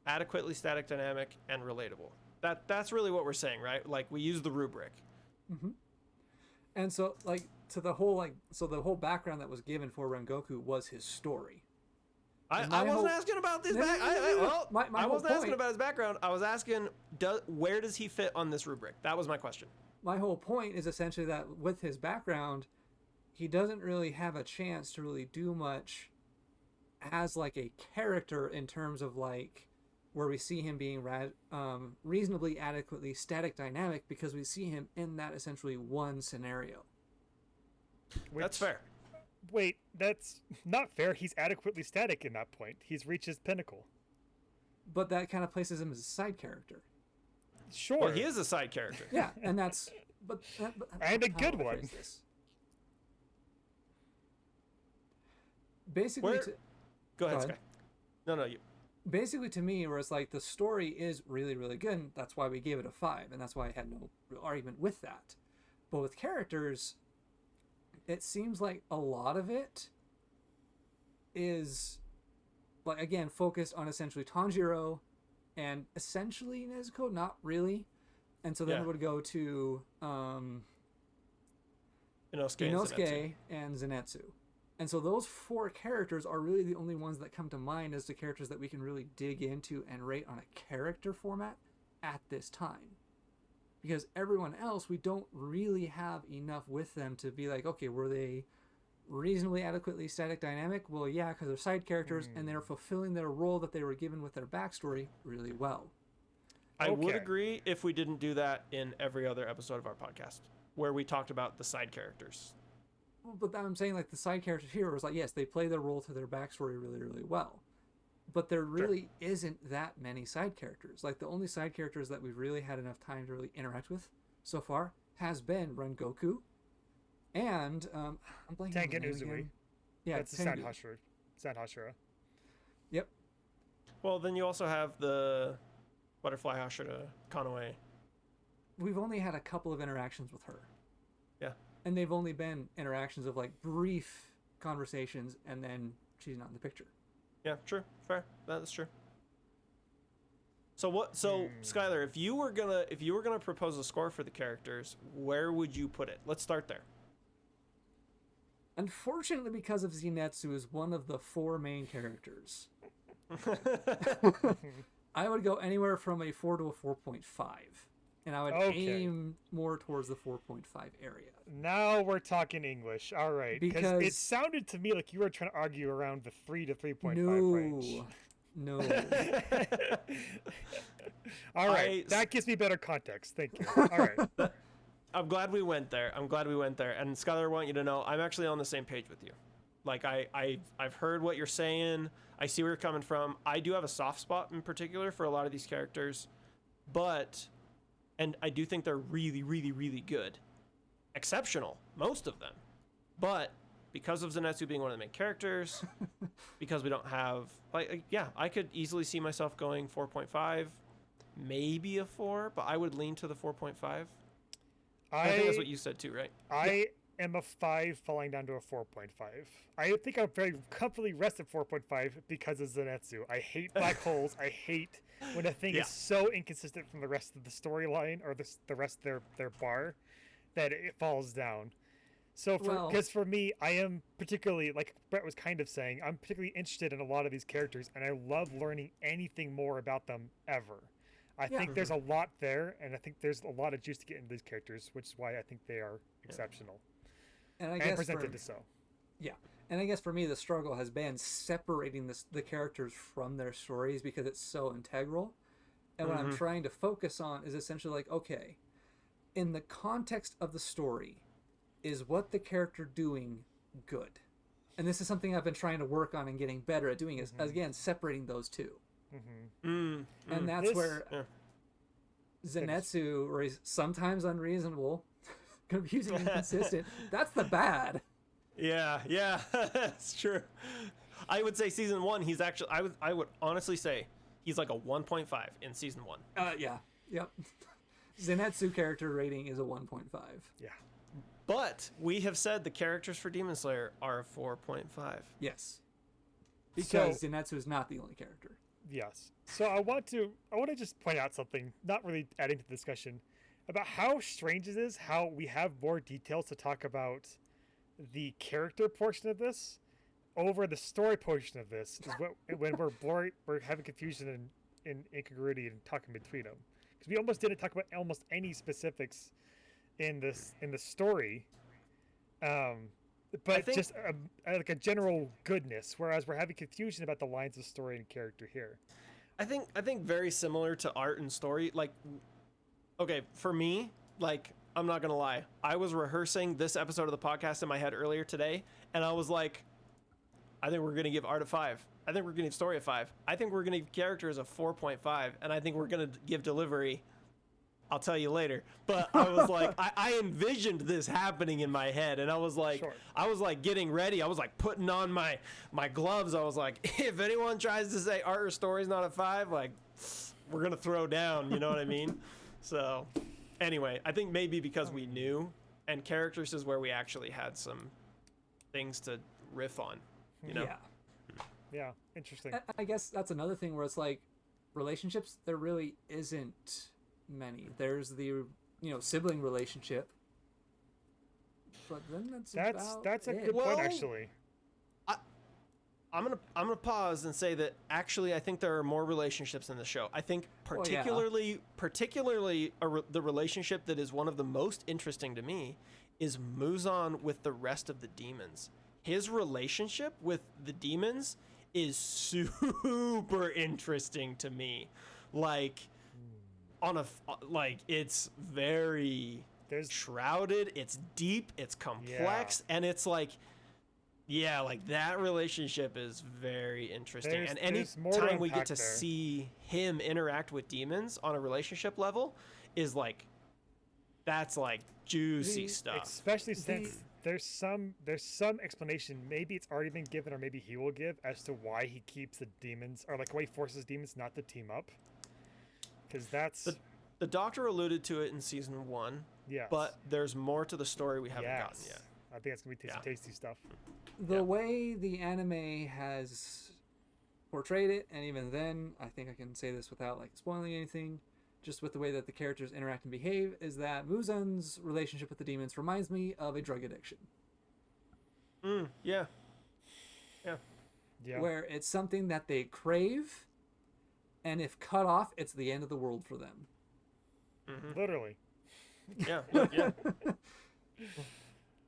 adequately static dynamic, and relatable? That's really what we're saying, right? Like, we use the rubric. Mm-hmm. And so, like, the whole background that was given for Rengoku was his story. I wasn't asking about this I wasn't asking about his background. I was asking, where does he fit on this rubric? That was my question. My whole point is essentially that with his background, he doesn't really have a chance to really do much as like a character in terms of like where we see him being reasonably adequately static dynamic, because we see him in that essentially one scenario. That's fair. Wait, that's not fair. He's adequately static in that point. He's reached his pinnacle. But that kind of places him as a side character. Sure. Well, he is a side character. Yeah, and that's and a good one. Basically, Go ahead, Sky. No, you. Basically, to me, where it's like the story is really, really good, and that's why we gave it a 5, and that's why I had no real argument with that. But with characters, it seems like a lot of it is, like, again, focused on essentially Tanjiro and essentially Nezuko, not really. And so then it would go to Inosuke and Zenitsu. And so those 4 characters are really the only ones that come to mind as the characters that we can really dig into and rate on a character format at this time. Because everyone else, we don't really have enough with them to be like, okay, were they reasonably adequately static dynamic? Well, yeah, because they're side characters and they're fulfilling their role that they were given with their backstory really well. I would agree if we didn't do that in every other episode of our podcast, where we talked about the side characters. But I'm saying, like, the side characters here was like, yes, they play their role to their backstory really, really well. But there really isn't that many side characters. Like, the only side characters that we've really had enough time to really interact with so far has been Rengoku and I'm blanking on the name again. Yeah, that's the Sand Hashira. Yep. Well, then you also have the Butterfly Hashira, Konoe. We've only had a couple of interactions with her. Yeah. And they've only been interactions of, like, brief conversations, and then she's not in the picture. Yeah, true. Fair. That's true. So Skyler, if you were gonna propose a score for the characters, where would you put it? Let's start there. Unfortunately, because of Zenitsu is one of the 4 main characters, I would go anywhere from a 4 to a 4.5. And I would aim more towards the 4.5 area. Now we're talking English. All right. Because it sounded to me like you were trying to argue around the 3 to 3.5 range. No. All right. That gives me better context. Thank you. All right. I'm glad we went there. And Skyler, I want you to know, I'm actually on the same page with you. Like, I've heard what you're saying. I see where you're coming from. I do have a soft spot in particular for a lot of these characters. And I do think they're really, really, really good. Exceptional, most of them. But because of Zenitsu being one of the main characters, because we don't have... I could easily see myself going 4.5, maybe a 4, but I would lean to the 4.5. I think that's what you said too, right? I am a 5 falling down to a 4.5. I think I'm very comfortably rest at 4.5 because of Zenitsu. I hate black holes. I hate when a thing is so inconsistent from the rest of the storyline or the rest of their bar that it falls down. So because for me, I am particularly, like Brett was kind of saying, I'm particularly interested in a lot of these characters, and I love learning anything more about them ever. I think there's a lot there, and I think there's a lot of juice to get into these characters, which is why I think they are exceptional. And I guess presented so. Yeah. And I guess for me, the struggle has been separating the characters from their stories because it's so integral. And what I'm trying to focus on is essentially like, okay, in the context of the story, is what the character doing good? And this is something I've been trying to work on and getting better at doing is, again, separating those two. And that's where Zenitsu is sometimes unreasonable, confusing, inconsistent. That's the bad. Yeah, that's true. I would say season 1, he's actually, I would honestly say he's like a 1.5 in season 1. Yep. Zenitsu character rating is a 1.5. Yeah. But we have said the characters for Demon Slayer are a 4.5. Yes. Because Zenitsu is not the only character. Yes. So I want to just point out something, not really adding to the discussion, about how strange it is how we have more details to talk about the character portion of this over the story portion of this is when we're having confusion and incongruity and talking between them, because we almost didn't talk about almost any specifics in the story, but just like a general goodness, whereas we're having confusion about the lines of story and character here. I think very similar to art and story. Like, okay, for me, like, I'm not gonna lie, I was rehearsing this episode of the podcast in my head earlier today, and I was like, I think we're gonna give art a 5. I think we're gonna give story a 5. I think we're gonna give characters a 4.5, and I think we're gonna give delivery, I'll tell you later. But I was like, I envisioned this happening in my head, and I was like, I was like getting ready. I was like putting on my gloves. I was like, if anyone tries to say art or story is not a 5, like, we're gonna throw down. You know what I mean? So, anyway, I think maybe because we knew, and characters is where we actually had some things to riff on. You know? Yeah. Interesting. I guess that's another thing where it's like, relationships, there really isn't many. There's the sibling relationship, but then that's a good point, actually. I'm gonna pause and say that actually I think there are more relationships in the show. I think particularly the relationship that is one of the most interesting to me is Muzan with the rest of the demons. His relationship with the demons is super interesting to me. Like, it's very shrouded, it's deep, it's complex, and it's like, that relationship is very interesting. And any time we get to see him interact with demons on a relationship level is like, that's like juicy stuff. Especially since there's some explanation, maybe it's already been given or maybe he will give, as to why he keeps the demons, or like why he forces demons not to team up. Because that's... The Doctor alluded to it in season 1, but there's more to the story we haven't gotten yet. I think it's going to be tasty stuff. The way the anime has portrayed it, and even then, I think I can say this without like spoiling anything, just with the way that the characters interact and behave, is that Muzan's relationship with the demons reminds me of a drug addiction. Yeah. Where it's something that they crave, and if cut off, it's the end of the world for them. Literally. Yeah.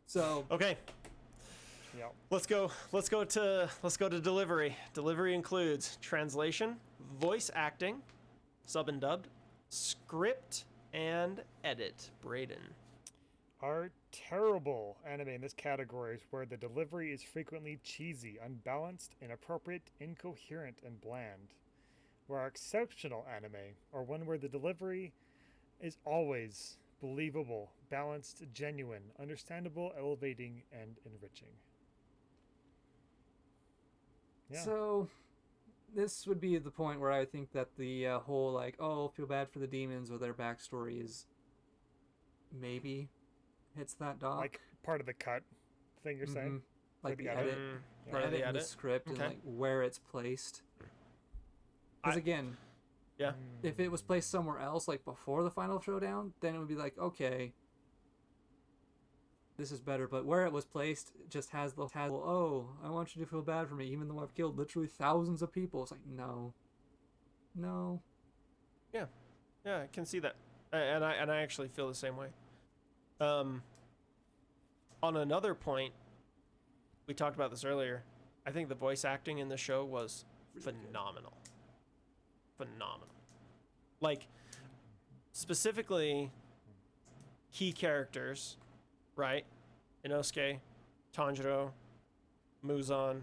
So Okay. Yeah. Let's go to delivery. Delivery includes translation, voice acting, sub and dubbed, script, and edit. Braden. Our terrible anime in this category is where the delivery is frequently cheesy, unbalanced, inappropriate, incoherent, and bland. Where our exceptional anime are one where the delivery is always believable, balanced, genuine, understandable, elevating, and enriching. Yeah. So, this would be the point where I think that the whole, like, oh, feel bad for the demons or their backstory is maybe hits that dock. Like part of the cut thing you're saying? Like the the edit? edit, Part of edit the and the edit? script, Okay. and like where it's placed. Because again, Yeah. if it was placed somewhere else, like before the final showdown, then it would be like, okay, this is better. But where it was placed just has the oh, I want you to feel bad for me, even though I've killed literally thousands of people. It's like, no. Yeah, I can see that, and I actually feel the same way. On another point, we talked about this earlier. I think the voice acting in the show was phenomenal. Like, specifically, key characters, right? Inosuke, Tanjiro, Muzan,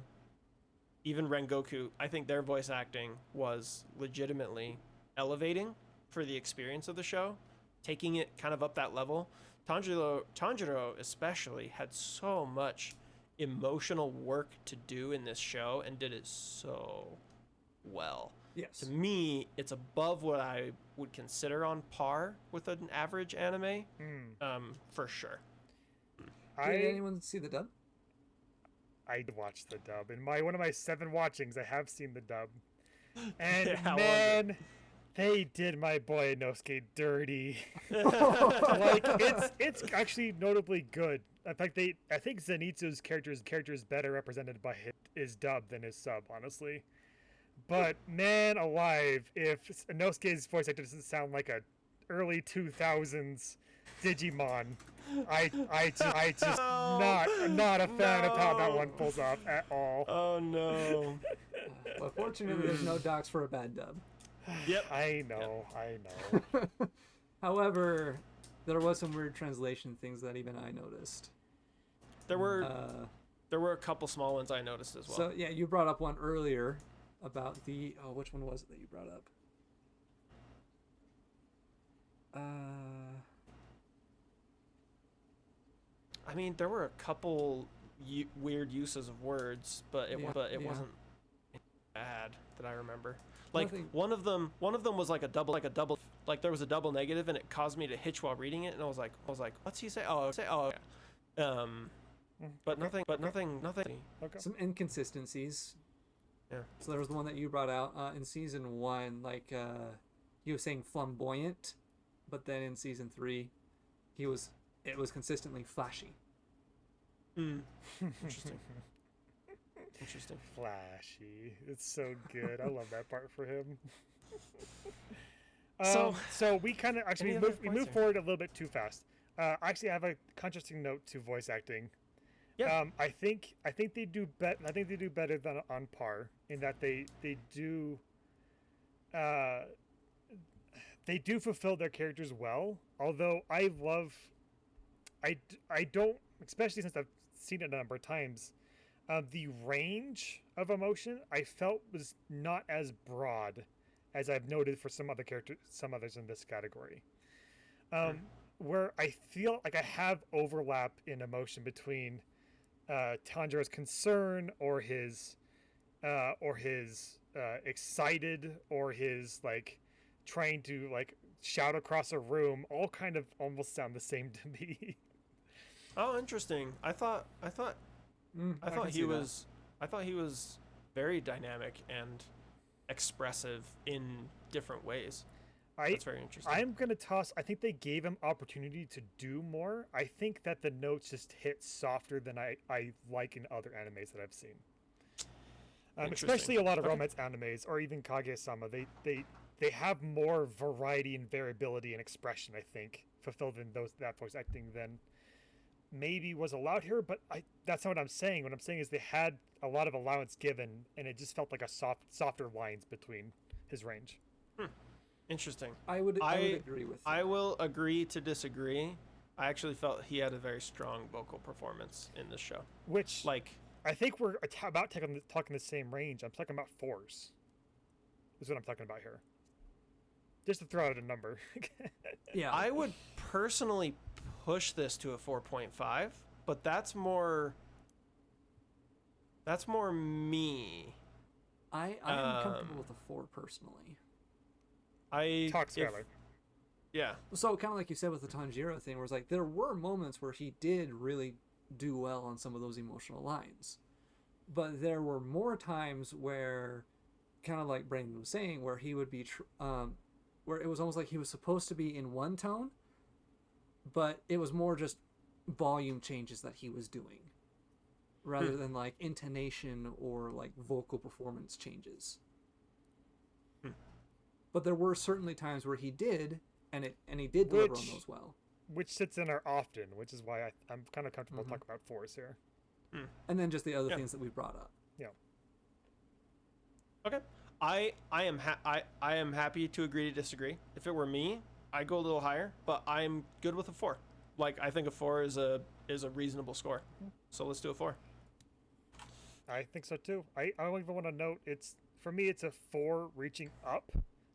even Rengoku. I think their voice acting was legitimately elevating for the experience of the show, taking it kind of up that level. Tanjiro especially had so much emotional work to do in this show and did it so well. Yes. To me, it's above what I would consider on par with an average anime, for sure. Did anyone see the dub? I watched the dub. In one of my 7 watchings, I have seen the dub. And How was man, they did my boy Inosuke dirty. Like it's actually notably good. In fact, I think Zenitsu's character is better represented by his dub than his sub, honestly. But man alive, if Inosuke's voice actor doesn't sound like a early 2000s Digimon, I just not a fan of how that one pulls off at all. Oh no. Well, fortunately, there's no docs for a bad dub. Yep. I know. However, there was some weird translation things that even I noticed. There were a couple small ones I noticed as well. So yeah, you brought up one earlier about the which one was it that you brought up? I mean, there were a couple weird uses of words, but it wasn't bad that I remember. Like one of them was like a double, like there was a double negative, and it caused me to hitch while reading it, and I was like, what's he say? Yeah. But nothing. Okay. Some inconsistencies. Yeah. So there was the one that you brought out in season 1, like he was saying flamboyant, but then in season 3, it was consistently flashy. Interesting. Flashy. It's so good. I love that part for him. So we kind of actually move forward a little bit too fast. Actually, I have a contrasting note to voice acting. Yeah. I think they do better than on par in that they do fulfill their characters well. Although I don't, especially since I've seen it a number of times, the range of emotion I felt was not as broad as I've noted for some others in this category. Where I feel like I have overlap in emotion between Tanjiro's concern or his excited or his like trying to like shout across a room, all kind of almost sound the same to me. Oh, interesting. I thought he was very dynamic and expressive in different ways. That's very interesting. I'm gonna toss. I think they gave him opportunity to do more. I think that the notes just hit softer than I like in other animes that I've seen. Especially a lot of romance animes, or even Kaguya-sama. They have more variety and variability and expression, I think, fulfilled in that voice acting than maybe was allowed here. But that's not what I'm saying. What I'm saying is they had a lot of allowance given, and it just felt like a softer lines between his range. Interesting. I would agree with that. I will agree to disagree. I actually felt he had a very strong vocal performance in this show. Which, like, I think we're about talking the same range. I'm talking about 4s. Is what I'm talking about here. Just to throw out a number. Yeah. I would personally push this to a 4.5, but that's more me. I am comfortable with a 4 personally. Talk, Skyler. Yeah. So kind of like you said with the Tanjiro thing, where it's like there were moments where he did really do well on some of those emotional lines, but there were more times where, kind of like Brandon was saying, where he would be, where it was almost like he was supposed to be in one tone, but it was more just volume changes that he was doing, rather than like intonation or like vocal performance changes. But there were certainly times where he did, and he did deliver on those well. Which sits in our often, which is why I'm kind of comfortable talking about 4s here. And then just the other things that we brought up. Yeah. Okay. I am happy to agree to disagree. If it were me, I'd go a little higher, but I'm good with a 4. Like, I think a 4 is a reasonable score. So let's do a 4. I think so too. I don't even want to note, for me it's a 4 reaching up,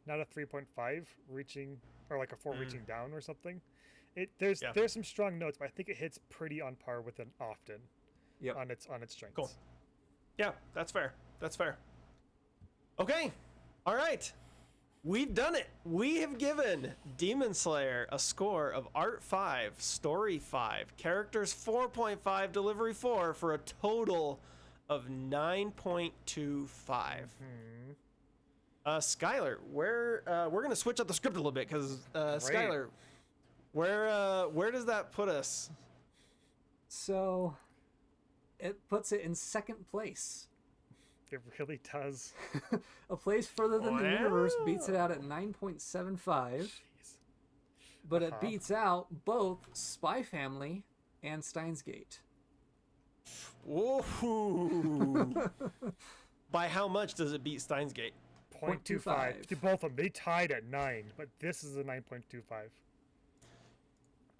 not a 3.5 reaching, or like a 4 reaching down or something. There's some strong notes, but I think it hits pretty on par with an often. Yep. on its strengths. Cool. Yeah, that's fair. That's fair. Okay. All right. We've done it. We have given Demon Slayer a score of Art 5, Story 5, Characters 4.5, Delivery 4 for a total of 9.25. Skyler, we're gonna switch up the script a little bit because Skyler, where does that put us? So it puts it in second place. It really does. A place further than the universe beats it out at 9.75. Jeez. But it beats out both Spy Family and Steins Gate. Whoa! By how much does it beat Steins Gate? 0.25. To both of them, they tied at 9, but this is a 9.25.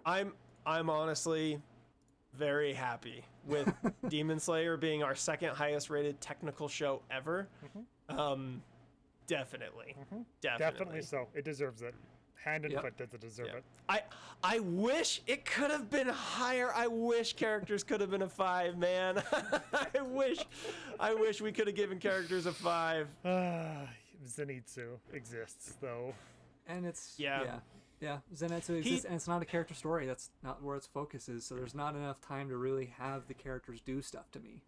I'm honestly very happy with Demon Slayer being our second highest rated technical show ever. Definitely. Definitely so. It deserves it. Hand and foot does it deserve it. I wish it could have been higher. I wish characters could have been a 5, man. I wish we could have given characters a 5. Zenitsu exists though. And it's Zenitsu exists, and it's not a character story. That's not where its focus is. So there's not enough time to really have the characters do stuff to me.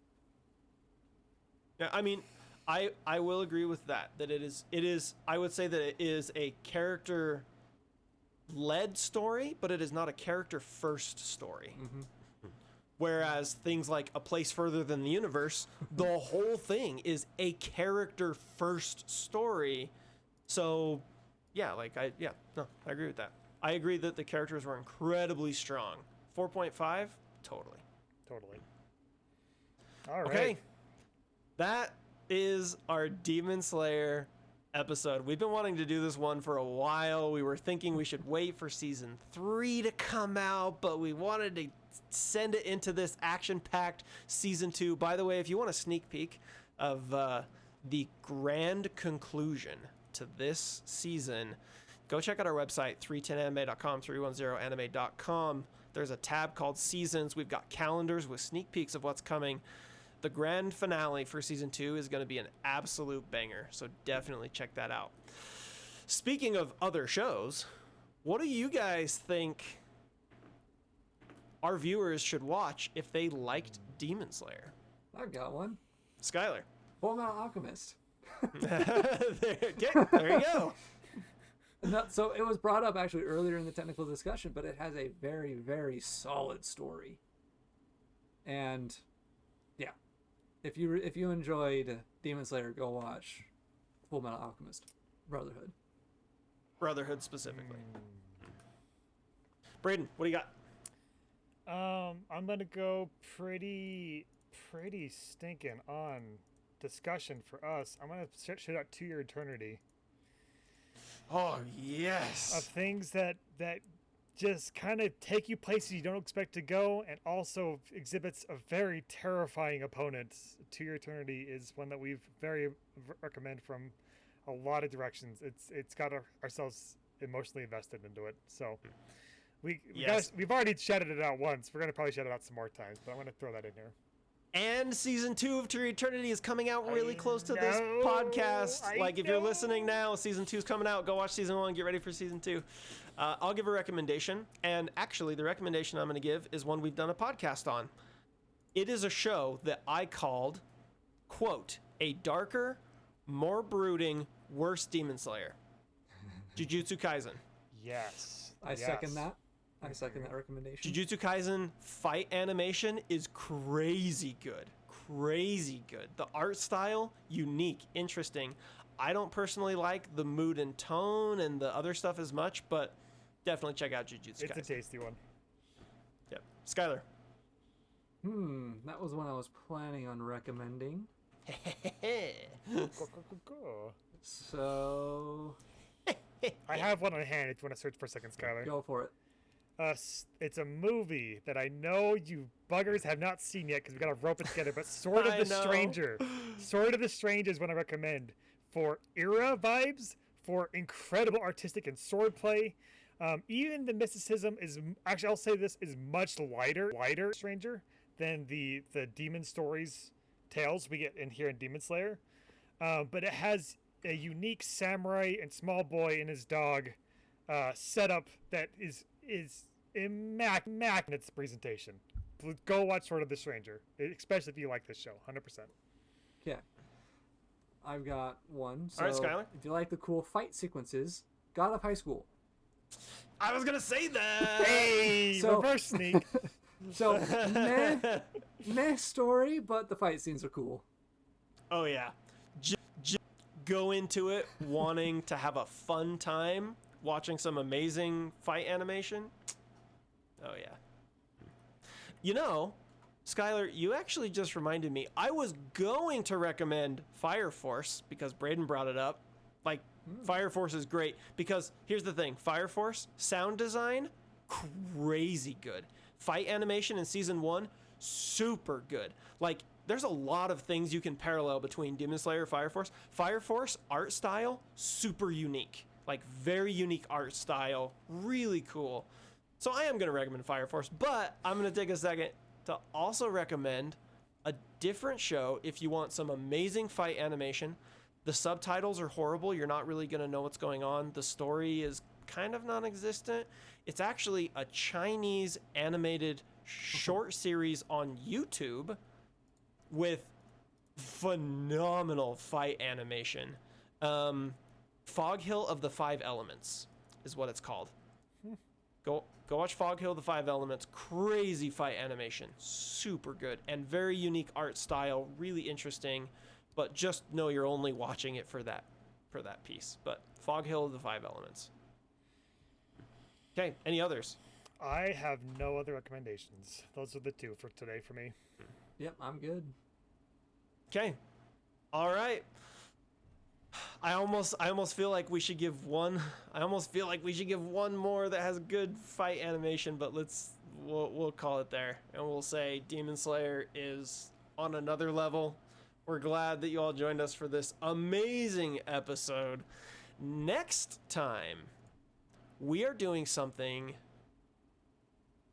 Yeah, I mean, I will agree with that. That it is. I would say that it is a character led story, but it is not a character first story. Whereas things like A Place Further Than the Universe, the whole thing is a character first story. So yeah, I agree with that. I agree that the characters were incredibly strong. 4.5, totally. All right. Okay. That is our Demon Slayer episode. We've been wanting to do this one for a while. We were thinking we should wait for season 3 to come out, but we wanted to send it into this action-packed season 2. By the way, if you want a sneak peek of the grand conclusion to this season, go check out our website, 310anime.com, 310anime.com. There's a tab called Seasons. We've got calendars with sneak peeks of what's coming. The grand finale for season 2 is going to be an absolute banger, so definitely check that out. Speaking of other shows, what do you guys think our viewers should watch if they liked Demon Slayer? I've got one. Skyler. Fullmetal Alchemist. There you go. No, so it was brought up actually earlier in the technical discussion, but it has a very, very solid story. And yeah, if you enjoyed Demon Slayer, go watch Fullmetal Alchemist Brotherhood. Brotherhood specifically. Braden, what do you got? I'm gonna go pretty stinking on discussion for us. I'm gonna shoot out To Your Eternity. Oh yes. Of things that just kind of take you places you don't expect to go, and also exhibits a very terrifying opponent. To Your Eternity is one that we've very recommend from a lot of directions. It's got ourselves emotionally invested into it. So we've already shouted it out once. We're gonna probably shout it out some more times, but I'm gonna throw that in here. And season 2 of To Your Eternity is coming out really close to this podcast. If you're listening now, season 2 is coming out. Go watch season 1. Get ready for season 2. I'll give a recommendation. And actually, the recommendation I'm going to give is one we've done a podcast on. It is a show that I called, quote, a darker, more brooding, worse Demon Slayer. Jujutsu Kaisen. Yes. I second that. I second that recommendation. Jujutsu Kaisen fight animation is crazy good. Crazy good. The art style, unique, interesting. I don't personally like the mood and tone and the other stuff as much, but definitely check out Jujutsu Kaisen. It's a tasty one. Yep. Skyler. That was one I was planning on recommending. So I have one on hand if you want to search for a second, Skyler. go for it. It's a movie that I know you buggers have not seen yet because we got to rope it together, but Sword of I the know. Stranger. Sword of the Stranger is what I recommend for era vibes, for incredible artistic and swordplay. Even the mysticism is, actually I'll say this, is much lighter Stranger than the demon stories tales we get in here in Demon Slayer. But it has a unique samurai and small boy and his dog setup that is immaculate in its presentation. Go watch Sword of the Stranger, especially if you like this show, 100%. Okay. I've got one. So All right, Skylar. if you like the cool fight sequences, God of High School. I was going to say that. Hey, So- reverse sneak. So meh story, but the fight scenes are cool. Oh, yeah. Just go into it wanting to have a fun time watching some amazing fight animation. Oh, yeah. You know, Skylar, you actually just reminded me. I was going to recommend Fire Force because Braden brought it up. Fire Force is great because here's the thing. Fire Force, sound design, crazy good. Fight animation in season 1, super good. There's a lot of things you can parallel between Demon Slayer and Fire Force. Fire Force, art style, super unique. Very unique art style, really cool. So I am going to recommend Fire Force, but I'm going to take a second to also recommend a different show if you want some amazing fight animation. The subtitles are horrible. You're not really going to know what's going on. The story is kind of non-existent. It's actually a Chinese animated short series on YouTube with phenomenal fight animation. Fog Hill of the Five Elements is what it's called. Go watch Fog Hill of the Five Elements. Crazy fight animation. Super good. And very unique art style. Really interesting. But just know you're only watching it for that piece. But Fog Hill of the Five Elements. Okay, any others? I have no other recommendations. Those are the two for today for me. Yep, I'm good. Okay. All right. I almost feel like we should give one. I almost feel like we should give one more that has good fight animation, but we'll call it there, and we'll say Demon Slayer is on another level. We're glad that you all joined us for this amazing episode. Next time, we are doing something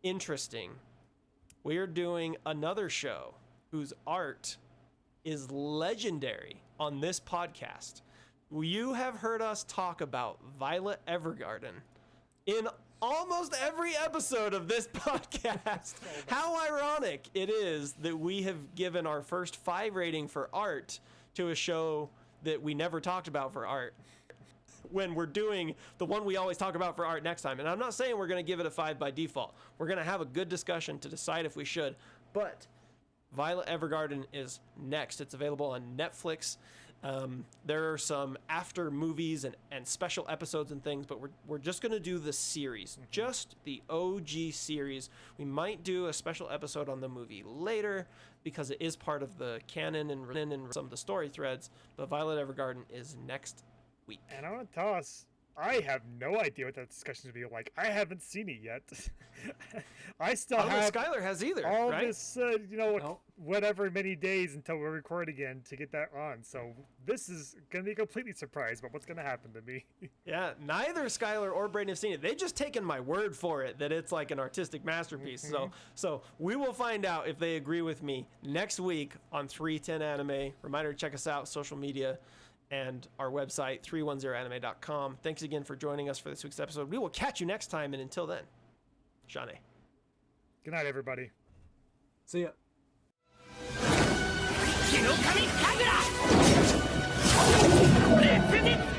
interesting. We are doing another show whose art is legendary on this podcast. You have heard us talk about Violet Evergarden in almost every episode of this podcast. How ironic it is that we have given our first 5 rating for art to a show that we never talked about for art when we're doing the one we always talk about for art next time. And I'm not saying we're going to give it a 5 by default. We're going to have a good discussion to decide if we should. But Violet Evergarden is next. It's available on Netflix. There are some after movies and special episodes and things, but we're just going to do the series, just the OG series. We might do a special episode on the movie later because it is part of the canon and some of the story threads, but Violet Evergarden is next week. And I want to tell us, I have no idea what that discussion is going to be like. I haven't seen it yet. I still have Skyler has either, all right? this, whatever many days until we record again to get that on. So this is going to be a completely surprise about what's going to happen to me. Yeah, neither Skyler or Braden have seen it. They've just taken my word for it that it's like an artistic masterpiece. So we will find out if they agree with me next week on 310 Anime. Reminder to check us out, social media, and our website, 310anime.com. Thanks again for joining us for this week's episode. We will catch you next time, and until then, Shane. Good night, everybody. See ya. 血の神神楽烈日